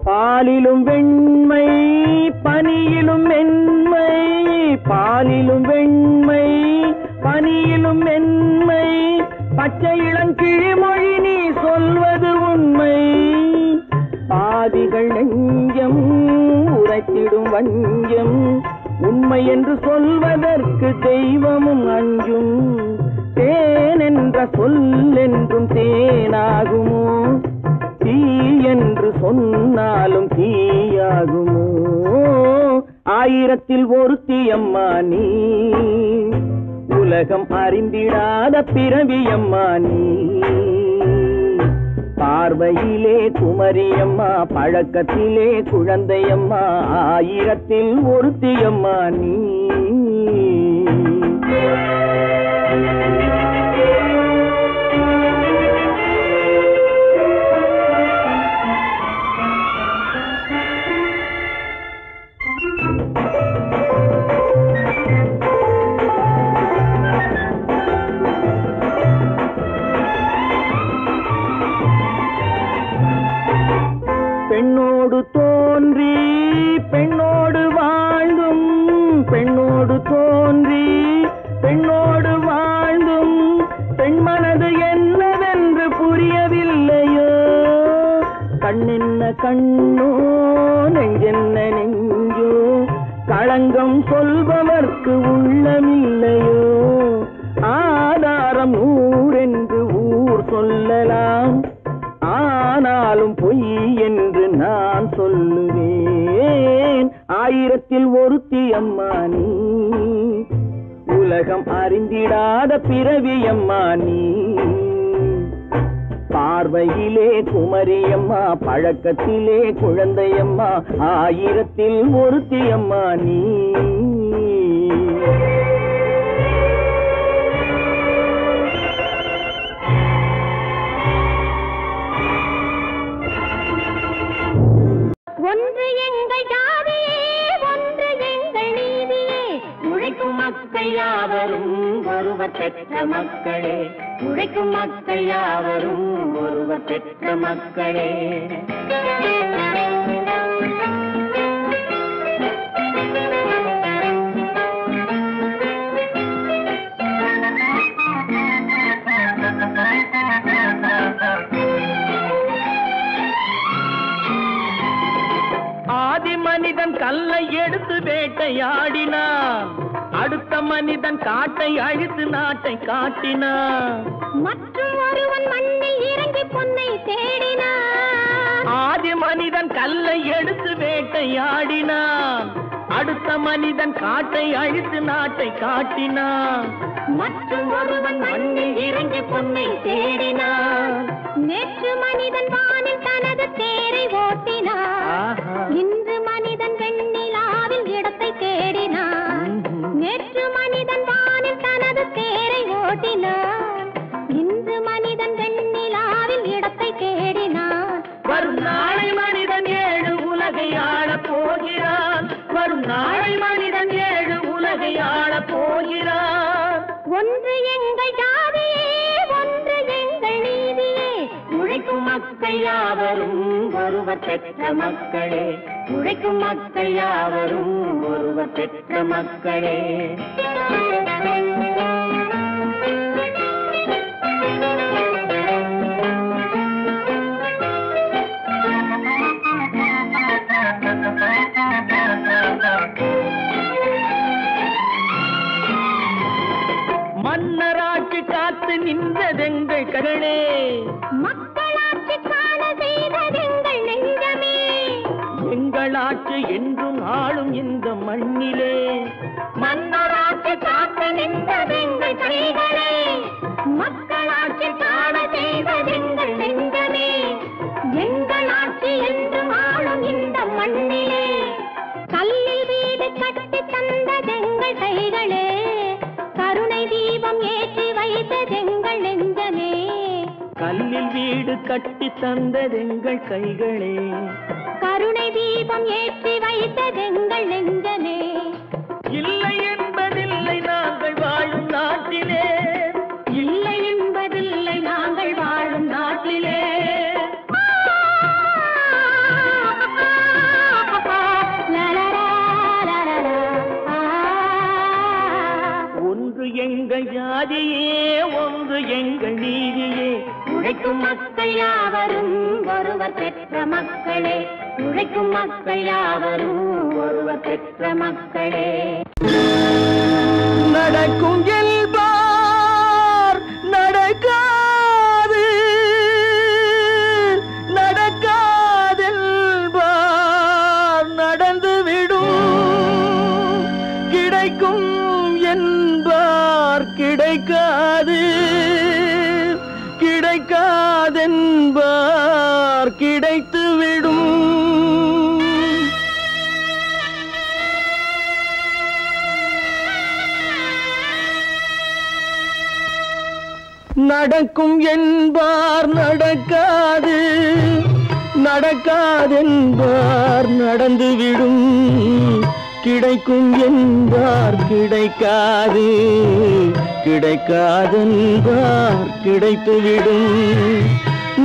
பாலிலும் வெண்மை பனியிலும் மென்மை, பாலிலும் வெண்மை பனியிலும் மென்மை, பச்சை இளங்கிழிமொழி நீ சொல்வது உண்மை. பாதிகள் நெஞ்சம் உரைத்திடும் வஞ்சம், உண்மை என்று சொல்வதற்கு தெய்வமும் அஞ்சும். தேன் என்ற சொல் என்றும் தேனாகுமோ, தீ என்று சொன்னாலும் தீயாகுமோ. ஆயிரத்தில் ஒருத்தியம்மா நீ, உலகம் அறிந்திடாத பிறவியம்மா நீ. பார்வையிலே குமரியம்மா, பழக்கத்திலே குழந்தையம்மா, ஆயிரத்தில் ஒருத்தியம்மா நீ. பெண்ணோடு தோன்றி பெண்ணோடு வாழ்ந்தும், பெண்ணோடு தோன்றி பெண்ணோடு வாழ்ந்தும், பெண் மனது என்னவென்று புரியவில்லையோ. கண்ணென்ன கண்ணோ, நெஞ்சென்ன நெஞ்சோ, களங்கம் சொல்பவர்க்கு உள்ளமில்லையோ. ஆதாரம் ஊரென்று ஊர் சொல்லலாம், ஆனாலும் பொய் என்று நான் சொல்லுவேன். ஆயிரத்தில் ஒருத்தியம்மா நீ, உலகம் அறிந்திடாத பிறவியம்மா நீ. பார்வையிலே குமரியம்மா, பழக்கத்திலே குழந்தையம்மா, ஆயிரத்தில் ஒருத்தியம்மா நீ. ஒன்று எங்கள் ஜாதியே, ஒன்று எங்கள் நீதியே, உழைக்கும் மக்கள் யாவரும் ஒருவர் பெற்ற மக்களே, உழைக்கும் மக்கள் யாவரும் ஒருவர் பெற்ற மக்களே. ஆதி மனிதன் கல்லை எடுத்து வேட்டையாடினான், அடுத்த மனிதன் காட்டை அழித்து நாட்டை காட்டினான். மற்றும் ஒருவன் மண்ணில் இறங்கி பொன்னை தேடினான். ஆதி மனிதன் கல்லை எடுத்து வேட்டையாடினான், அடுத்த மனிதன் காட்டை அழித்து நாட்டை காட்டினான். மற்றும் ஒருவன் மண்ணில் இறங்கி பொன்னை தேடினான். நேற்று மனிதன் வானில் தனது தேரை ஓட்டினான், இன்று மனிதன் வெண்ணிலாவில் இடத்தை தேடினான். நேற்று மனிதன் வானில் தனது தேரை ஓட்டினான், இன்று மனிதன் வெண்ணிலாவில் இடத்தை தேடினான். வரும் நாளை மனிதன் ஏழு உலகை ஆளப் போகிறான், வரும் நாளை மனிதன் ஏழு உலகை ஆளப் போகிறான். ஒன்று எங்கள் ஜாதியே, ஒன்று எங்கள் நீதியே, உழைக்கும் மக்கள் யாவரும் ஒருவர் பெற்ற மக்களே, உழைக்கும் மக்கள் யாவரும் ஒருவர் பெற்ற மக்களே. மன்னராட்சி காத்து நின்றதெங்கள் கரணே, மக்களாட்சி காண செய்ததெங்கள் நெஞ்சமே. எங்களாட்சி என்றும் ஆளும் இந்த மண்ணிலே, மன்னராட்சி காக்க நின்றதெங்கள் கைகளே, மக்களாட்சி காண செய்வதெங்கள் நெஞ்சமே, எங்கள் ஆட்சி என்று ஆளும் இந்த மண்ணிலே, கல்லில் வீடு கட்டி தந்ததெங்கள் கைகளே, கருணை தீபம் ஏற்றி வைத்ததெங்கள் நெஞ்சமே, கல்லில் வீடு கட்டி தந்ததெங்கள் கைகளே, கருணை தீபம் ஏற்றி வைத்ததெங்கள் நெஞ்சமே, இல்லை என்பதில்லை நாங்கள் வாழும் நாட்டிலே, இல்லை என்பதில்லை நாங்கள் வாழும் நாட்டிலே, ஒன்று எங்கள் ஜாதியே, ஒன்று எங்கள் நீதியே, உழைக்கும் மக்கள் யாவரும் ஒருவர் பெற்ற மக்களே, உழைக்கும் மக்கள் யாவரும் ஒருவர் பெற்ற மக்களே. நடக்கும் என்பார் நடக்காது, நடக்காதென்பார் நடந்துவிடும், கிடைக்கும் என்பார் கிடைக்காது, கிடைக்காதென்பார் கிடைத்துவிடும். நடக்கும் என்பார் நடக்காது, நடக்காதென்பார் நடந்துவிடும், கிடைக்கும் என்பார் கிடைக்காது, கிடைக்காதென்பார் கிடைத்துவிடும்.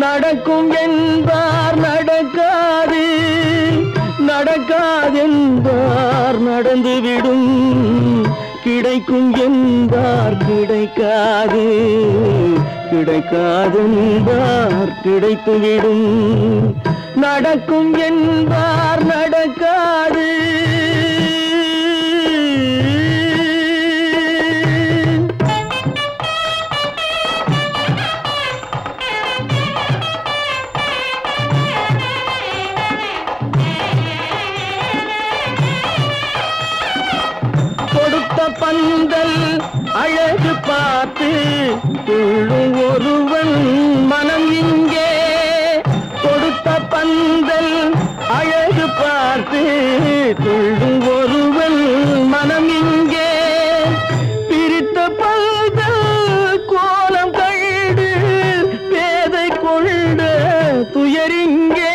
நடக்கும் என்பார் நடக்காது, நடக்காதென்பார் நடந்துவிடும், கிடைக்கும் என்பார் கிடைக்காது, கிடைக்காதென்பார் கிடைத்துவிடும். நடக்கும் என்பார் நடக்காது. பந்தல் அழகு பார்த்து துள்ளும் ஒருவன் மனம் இங்கே, கொடுத்த பந்தல் அழகு பார்த்து துள்ளும் ஒருவன் மனம் இங்கே, பிரித்த பந்தல் கோலம் கண்டு பேதை கொண்ட துயரிங்கே.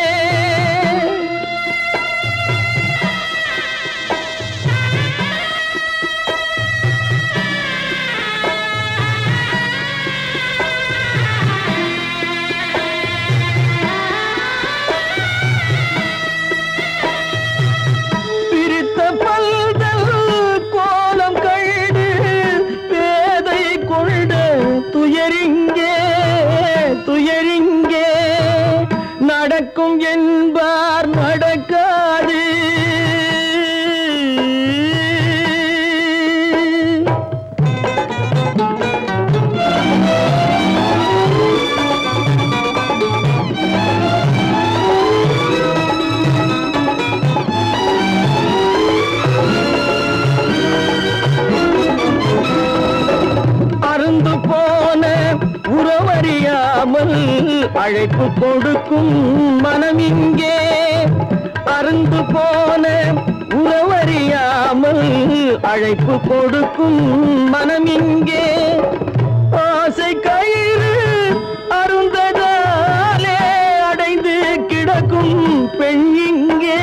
துயரிங்கே நடக்கும் என்பார் நடக்காது. அருந்து போன உறவறியாமல் அழைப்பு கொடுக்கும் மனம் இங்கே, அருந்து போன உறவறியாமல் அழைப்பு கொடுக்கும் மனம் இங்கே, ஆசை கயிறு அருந்ததாலே அடைந்து கிடக்கும் பெண் இங்கே.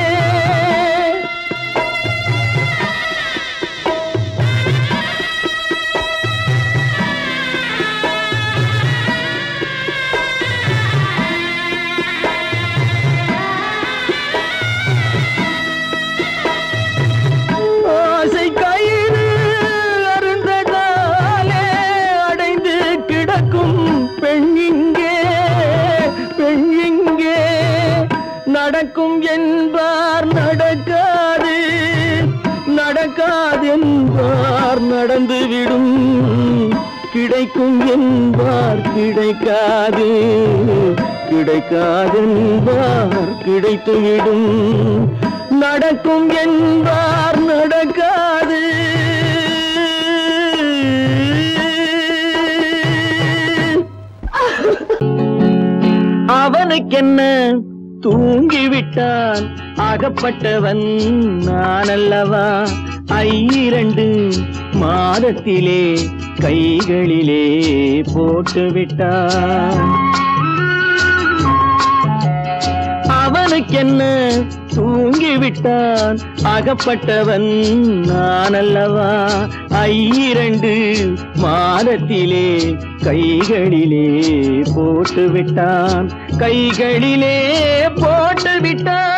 நடக்கும் என்பார் நடக்காது, நடக்காதென்பார் நடந்துவிடும், கிடைக்கும் என்பார் கிடைக்காது, கிடைக்காதென்பார் கிடைத்துவிடும். நடக்கும் என்பார் நடக்காது. அவனுக்கென்ன தூங்கிவிட்டான் அகப்பட்டவன் நான் அல்லவா 2 மாதத்திலே கைகளிலே போட்டுவிட்டான் அவனுக்கென்ன தூங்கிவிட்டான் அகப்பட்டவன் நான் அல்லவா 2 மாதத்திலே கைகளிலே போட்டுவிட்டான் கைகளிலே போட்டுவிட்டான்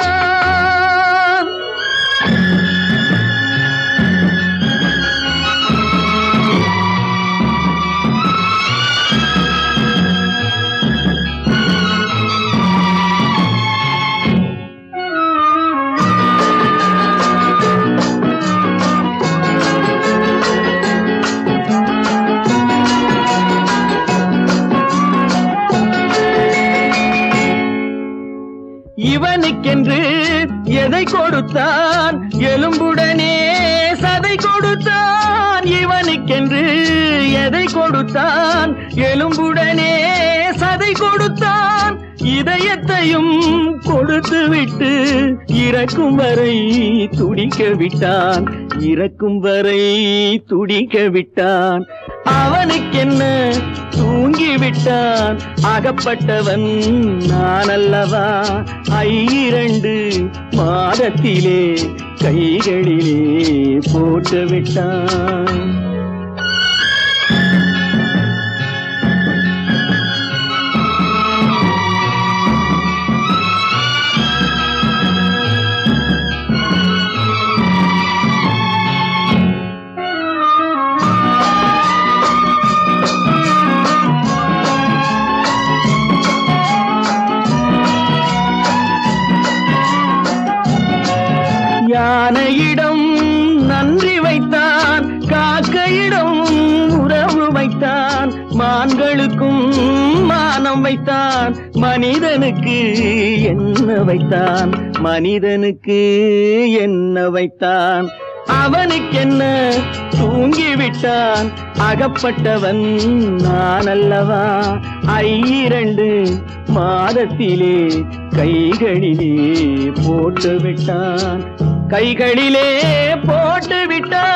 இவனுக்கென்று எதை கொடுத்தான் எலும்புடனே சதை கொடுத்தான் இவனுக்கென்று எதை கொடுத்தான் எலும்புடனே சதை கொடுத்தான் இதயத்தையும் கொடுத்து விட்டு இறக்கும் வரை துடிக்க விட்டான் இறக்கும் வரை துடிக்க விட்டான் அவனுக்கென்ன தூங்கிவிட்டான் அகப்பட்டவன் நான் அல்லவா 2 மாதத்திலே கைகளிலே போட்டுவிட்டான் யானையிடம் நன்றி வைத்தான் காக்கையிடம் உறவு வைத்தான் மான்களுக்கும் மானம் வைத்தான் மனிதனுக்கு என்ன வைத்தான் மனிதனுக்கு என்ன வைத்தான் அவனுக்கென்ன தூங்கிவிட்டான் அகப்பட்டவன் நான் அல்லவா 2 மாதத்திலே கைகளிலே போட்டுவிட்டான் கைகளிலே போட்டுவிட்டான்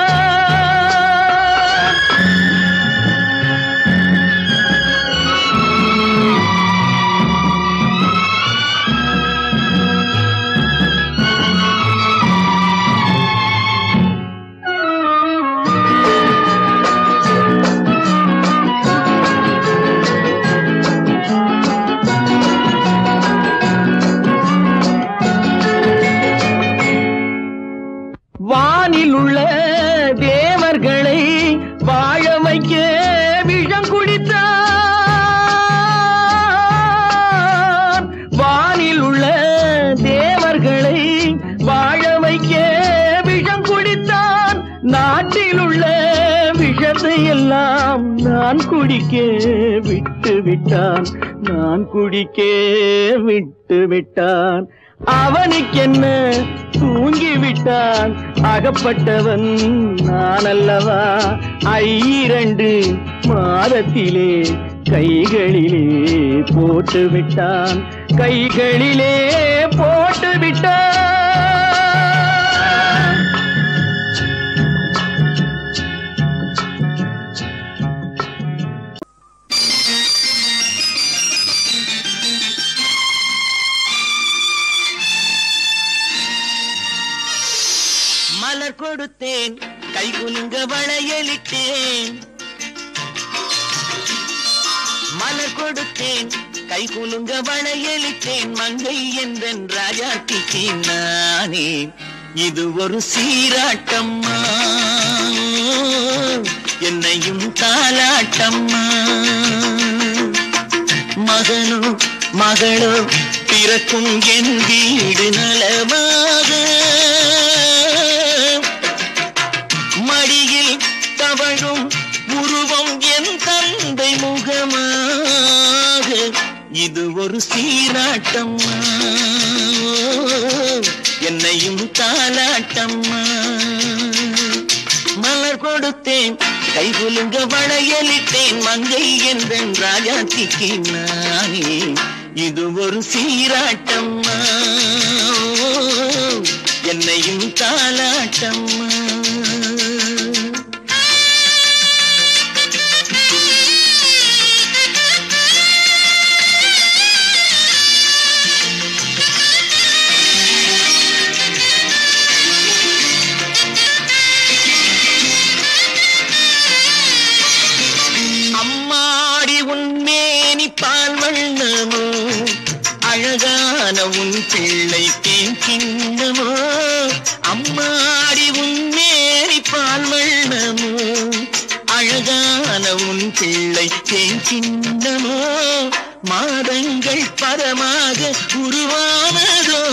வானில் உள்ள தேவர்களை வாழ வைக்க விஷம் குடித்தான் வானில் உள்ள தேவர்களை வாழ வைக்க விஷம் குடித்தான் நாட்டில் உள்ள விஷத்தை எல்லாம் நான் குடிக்க விட்டு விட்டான் நான் குடிக்க விட்டு விட்டான் அவனுக்கென்ன தூங்கிவிட்டான் அகப்பட்டவன் நான் அல்லவா 2 மாதத்திலே கைகளிலே போட்டுவிட்டான் கைகளிலே போட்டுவிட்டான் மலர் கொடுத்தேன் கை குலுங்க வளையலிட்டேன் மலர் கொடுத்தேன் கை குலுங்க வளையலிட்டேன் மங்கை என்றன் ராஜாத்திக்கு நானே இது ஒரு சீராட்டம்மா என்னையும் தாலாட்டம்மா மகனோ மகளோ பிறக்கும் என் வீடு நலமாக மடியில் தவழும் உருவம் என் தந்தை முகமாக இது ஒரு சீராட்டம்மா என்னையும் தாலாட்டம்மா மலர் கொடுத்தேன் கை குலுங்க வளையலிட்டேன் மங்கை என்றன் ராஜாத்திக்கு நானே இது ஒரு சீராட்டம்மா என்னையும் தாலாட்டம்மா. அம்மாடி உன்மேனி பால் வண்ணமோ அழகான உன் பிள்ளை தேன் கிண்ணமோ. அம்மாடி உன்மேனி பால் வண்ணமோ அழகான உன் பிள்ளை தேன் கிண்ணமோ. மாதங்கள் பரமாக உருவானதோ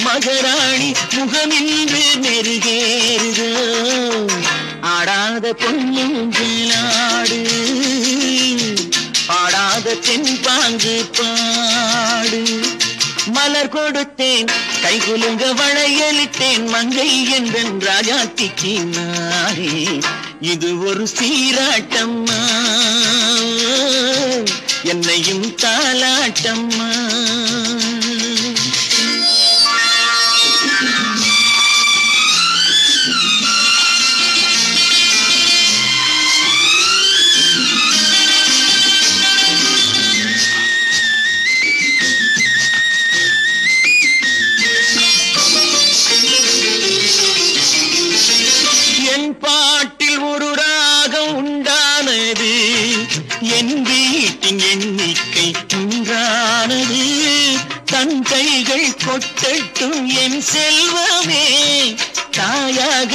மகராணி முகமின்று நெருகேறுதோ. ஆடாத பொன்னுங்களாடு பாடாத தென்பாங்கு பாடு. மலர் கொடுத்தேன் கைகுலுங்க வளையலிட்டேன் மங்கை என்றன் ராஜாத்திக்கு நானே. இது ஒரு சீராட்டம்மா என்னையும் தாலாட்டம்மா. என் பாட்டில் ஒரு ராகம் உண்டானது என் வீட்டின் எண்ணிக்கை உண்டானது. தன் கைகள் கொட்டட்டும் என் செல்வமே தாயாக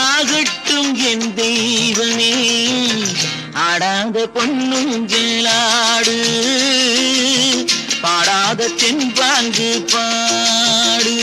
ஆகட்டும் என் தெய்வமே. ஆடாத பொன்னுங்களாடு பாடாத தென்பாங்கு பாடு.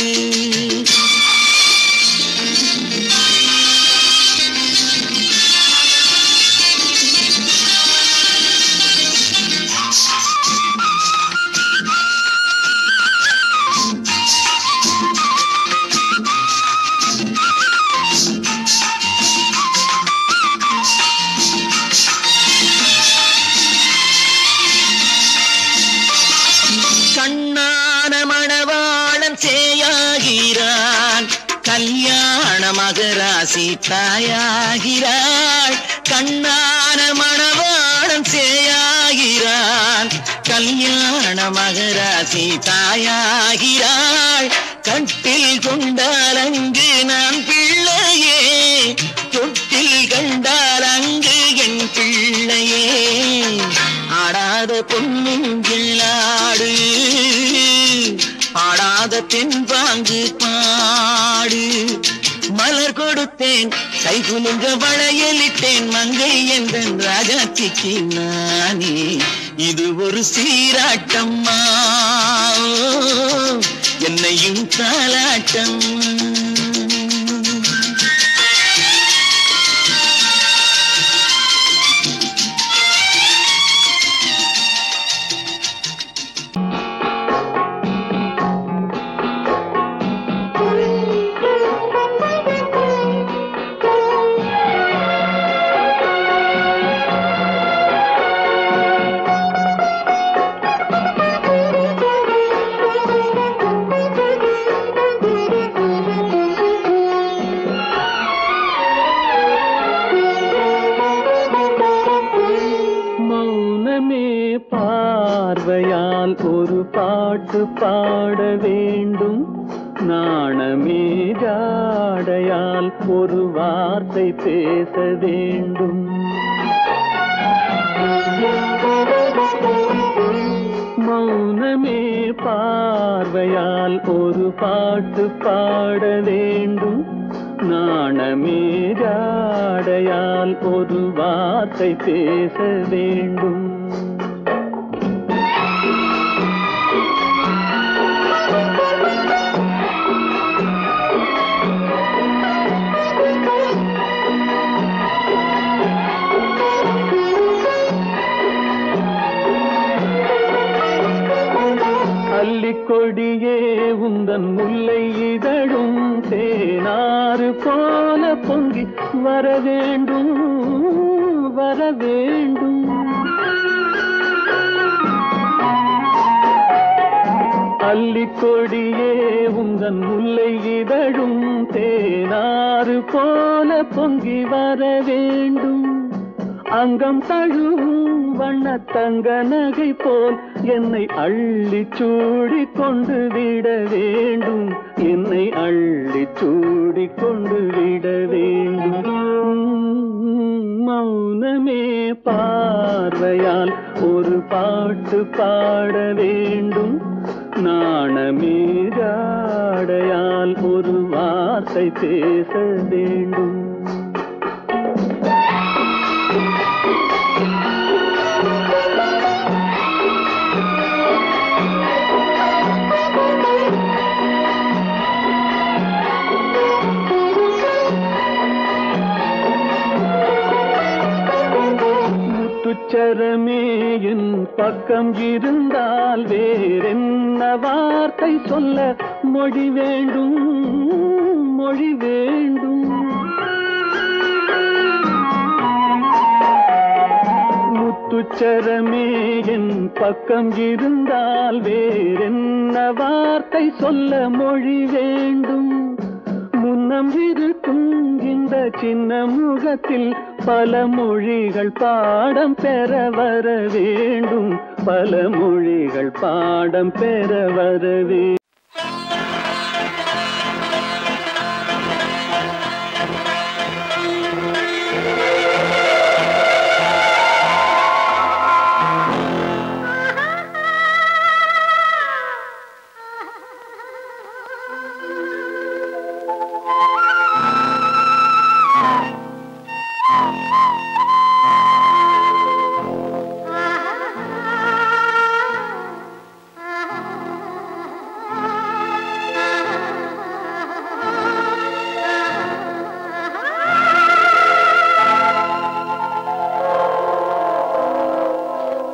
கண்ணான மணவாளன் சேயாகிறான் கல்யாண மகராசி தாயாகிறாள். கண்ணான மணவாளன் சேயாகிறான் கல்யாண மகராசி தாயாகிறாள். கட்டில் கொண்டால் அங்கு நான் பிள்ளையே தொட்டில் கண்டால் அங்கு என் பிள்ளையே. ஆடாத பொன்னுங்களாடு பாடாத தென்பாங்கு பாடு. மலர் கொடுத்தேன் கைகுலுங்க வளையலிட்டேன் மங்கை என்றன் ராஜாத்திக்கு நானே. இது ஒரு சீராட்டம்மா என்னையும் தாலாட்டம்மா. பார்வையால் ஒரு பாட்டு பாட வேண்டும் நாணமே ஜாடையால் ஒரு வார்த்தை பேச வேண்டும். மௌனமே பார்வையால் ஒரு பாட்டு பாட வேண்டும் நாணமே ஜாடையால் ஒரு வார்த்தை பேச வேண்டும். கொடியே உந்தன் முல்லை இதழும் தேனாறு போல பொங்கி வர வேண்டும் வர வேண்டும். அல்லிக்கொடியே உந்தன் முல்லை இதழும் தேனாறு போல பொங்கி வர வேண்டும். அங்கம் தழுவும் வண்ணத்தங்க நகை போல் என்னை அள்ளி சூடி கொண்டு விட வேண்டும். என்னை அள்ளி சூடி கொண்டு விட வேண்டும். மௌனமே பார்வையால் ஒரு பாட்டு பாட வேண்டும். நாணமே ஜாடையால் ஒரு வார்த்தை பேச வேண்டும். முத்துச்சரமே என் பக்கம் இருந்தால் வேறென்ன வார்த்தை சொல்ல மொழி வேண்டும், மொழி வேண்டும். முத்துச்சரமே என் பக்கம் இருந்தால் வேறென்ன வார்த்தை சொல்ல மொழி வேண்டும். முன்னம் இருக்கும் இந்த சின்ன முகத்தில் பல மொழிகள் பாடம் பெற வர வேண்டும். பல மொழிகள் பாடம் பெற வர வேண்டும்.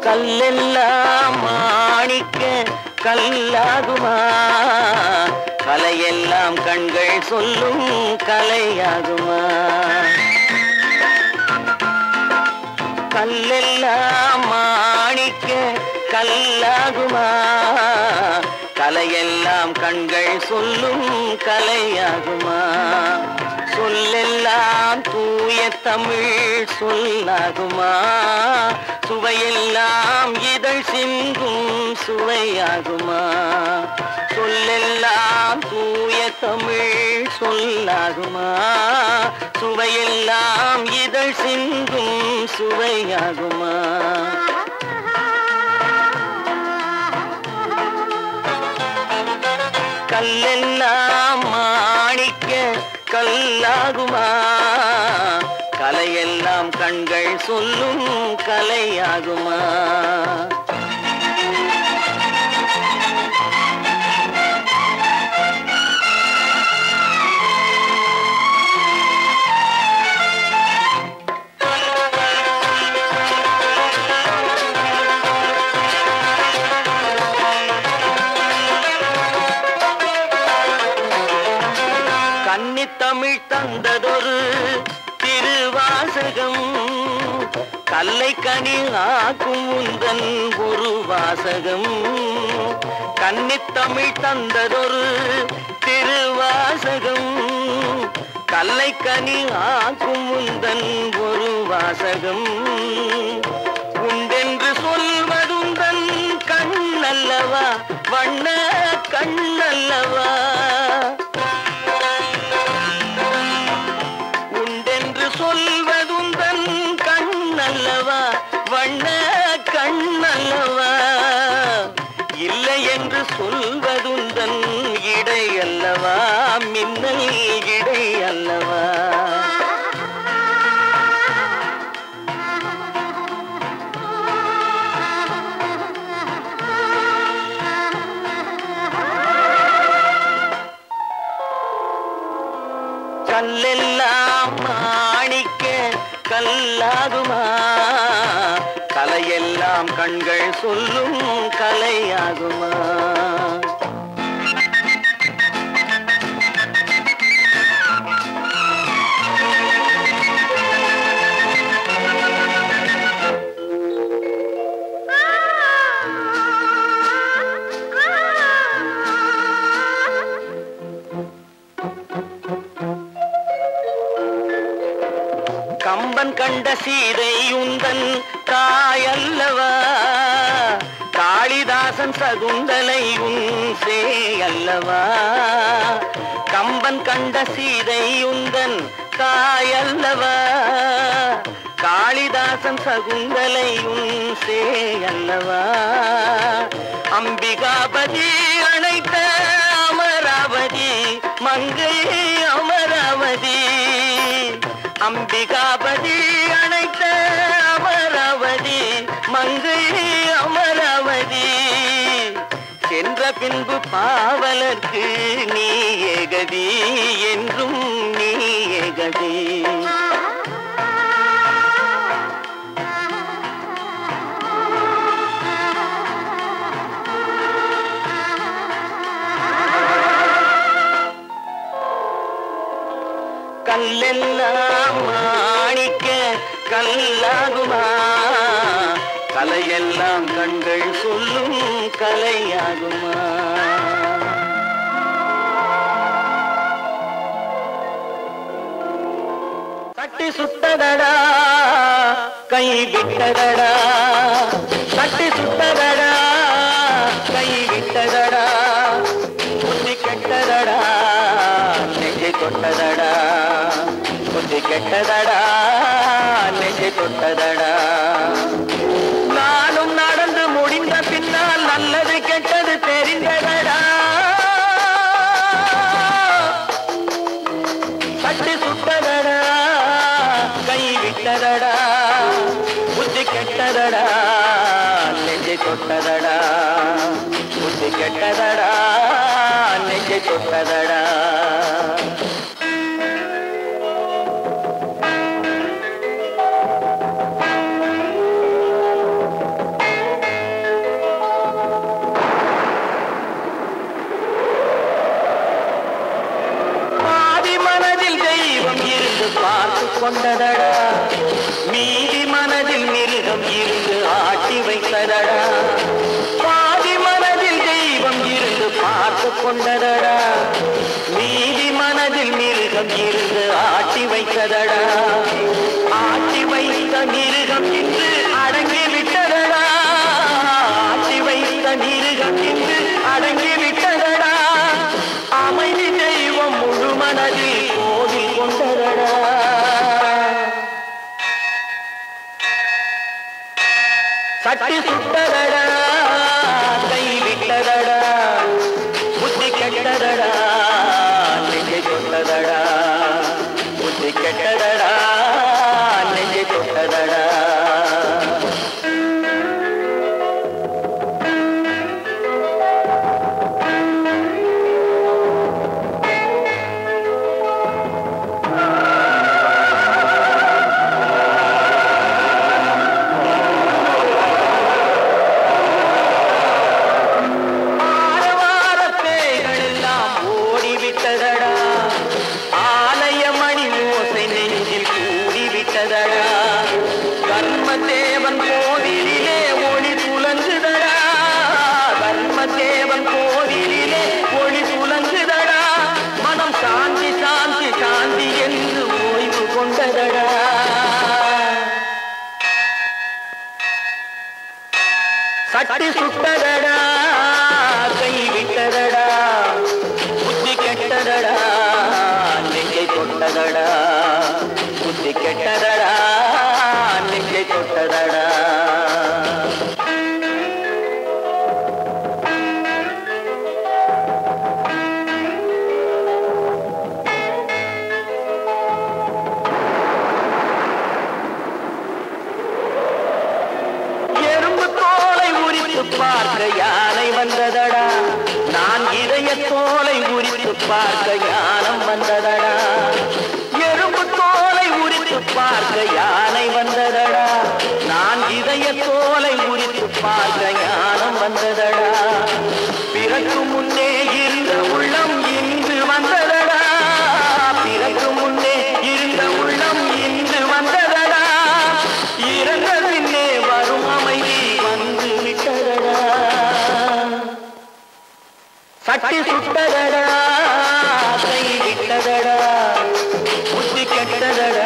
கல்லெல்லாம் மாணிக்க கல்லாகுமா, கலையெல்லாம் கண்கள் சொல்லும் கலையாகுமா. கல்லெல்லாம் மாணிக்க கல்லாகுமா, கலையெல்லாம் கண்கள் சொல்லும் கலையாகுமா. சொல்லெல்லாம் தூய தமிழ் சொல்லாகுமா, சுவையெல்லாம் இதழ் சிந்தும் சுவையாகுமா. சொல்லெல்லாம் தூய தமிழ் சொல்லாகுமா, சுவையெல்லாம் இதழ் சிந்தும் சுவையாகுமா. கல்லெல்லாம் மாணிக்க கல்லாகுமா, கலையெல்லாம் கண்கள் சொல்லும் கலையாகுமா. கன்னித்தமிழ் தந்ததொரு திருவாசகம், கல்லை கனி ஆக்கும் உந்தன் ஒரு வாசகம். கன்னித்தமிழ் தந்ததொரு திருவாசகம், கல்லை கனி ஆக்கும் உந்தன் ஒரு வாசகம். உண்டென்று சொல்வதுந்தன் கண்ணல்லவா, வண்ண கண்ணல்லவா. சொல்வதுந்தன் கண்ணல்லவா, வண்ண கண்ணல்லவா. இல்லை என்று சொல்வதுந்தன் இடை அல்லவா, மின்னல் இடை அல்லவா. கல்லெல்லாம் மாணிக்க கல்லாகுமா, கலையெல்லாம் கண்கள் சொல்லும் கலையாகுமா. கம்பன் கண்ட சீதை உந்தன் தாயல்லவா, காளிதாசன் சகுந்தலை உன் சேயல்லவா. கம்பன் கண்ட சீதை உந்தன் தாயல்லவா, காளிதாசன் சகுந்தலை உன் சேயல்லவா. அம்பிகாபதி அழைத்த அமராவதி மங்கை அமராவதி, அம்பிகாபதி அழைத்த அமராவதி மங்கை அமராவதி. சென்ற பின்பு பாவலர்க்கு நீ ஏகதி என்றும் நீ ஏகதி. கல்லெல்லாம் மாணிக்க கல்லாகுமா, கலையெல்லாம் கண்கள் சொல்லும் கலையாகுமா. கட்டி சுட்டதடா கை விட்டதடா, கட்டி சுட்டதடா கை விட்டதடா, புத்தி கெட்டதடா நெஞ்சை தொட்டதடா, புத்தி கெட்டதடா நெஞ்சை தொட்டதடா. நானும் நடந்து முடிந்த பின்னால் நல்லது கெட்டது தெரிந்ததடா. கட்டி சுட்டதடா கை விட்டதடா, புத்தி கெட்டதடா நெஞ்சை தொட்டதடா, புத்தி கெட்டதடா நெஞ்சை தொட்டதடா. பார்த்து கொண்டதடா, மீதி மனதில் மிருகம் இருந்து ஆட்டி வைத்ததடா. பாதி மனதில் தெய்வம் இருந்து பார்த்து கொண்டதடா, மீதி மனதில் மிருகம் இருந்து ஆட்டி வைத்ததடா. ஆட்டி வைத்த மிருகம் இன்று அடங்கி விட்டதடா, ஆட்டி வைத்த மிருகம் இன்று அடங்கி விட்டதடா. அமைதி தெய்வம் முழு மனதில் கோவில் கொண்டதடா. சட்டி சுட்டதடா கை விட்டதடா, புத்தி கெட்டதடா நெஞ்சை தொட்டதடா, புத்தி கெட்டதடா நெஞ்சை தொட்டதடா. சட்டி சுட்டதடா கை விட்டதடா, புத்தி கெட்டதடா நெஞ்சை தொட்டதடா, புத்தி கெட்டதடா நெஞ்சை தொட்டதடா. பார்க்க யானை வந்ததடா, நான் இதய தோலை உரித்து பார்க்க ஞானம் வந்ததடா. எறும்பு தோலை உரித்து பார்க்க யானை வந்ததடா, நான் இதய தோலை உரித்து பார்க்க ஞானம் வந்ததடா. பிறகு முன்னே இருந்த உள்ளம் இன்று வந்ததடா, பிறகு முன்னே இருந்த உள்ளம் இன்று வந்ததடா. இறந்த பின்னே வரும் அமைதி வந்து விட்டதடா. சட்டி சுட்டதடா கை விட்டதடா, புத்தி கெட்டதடா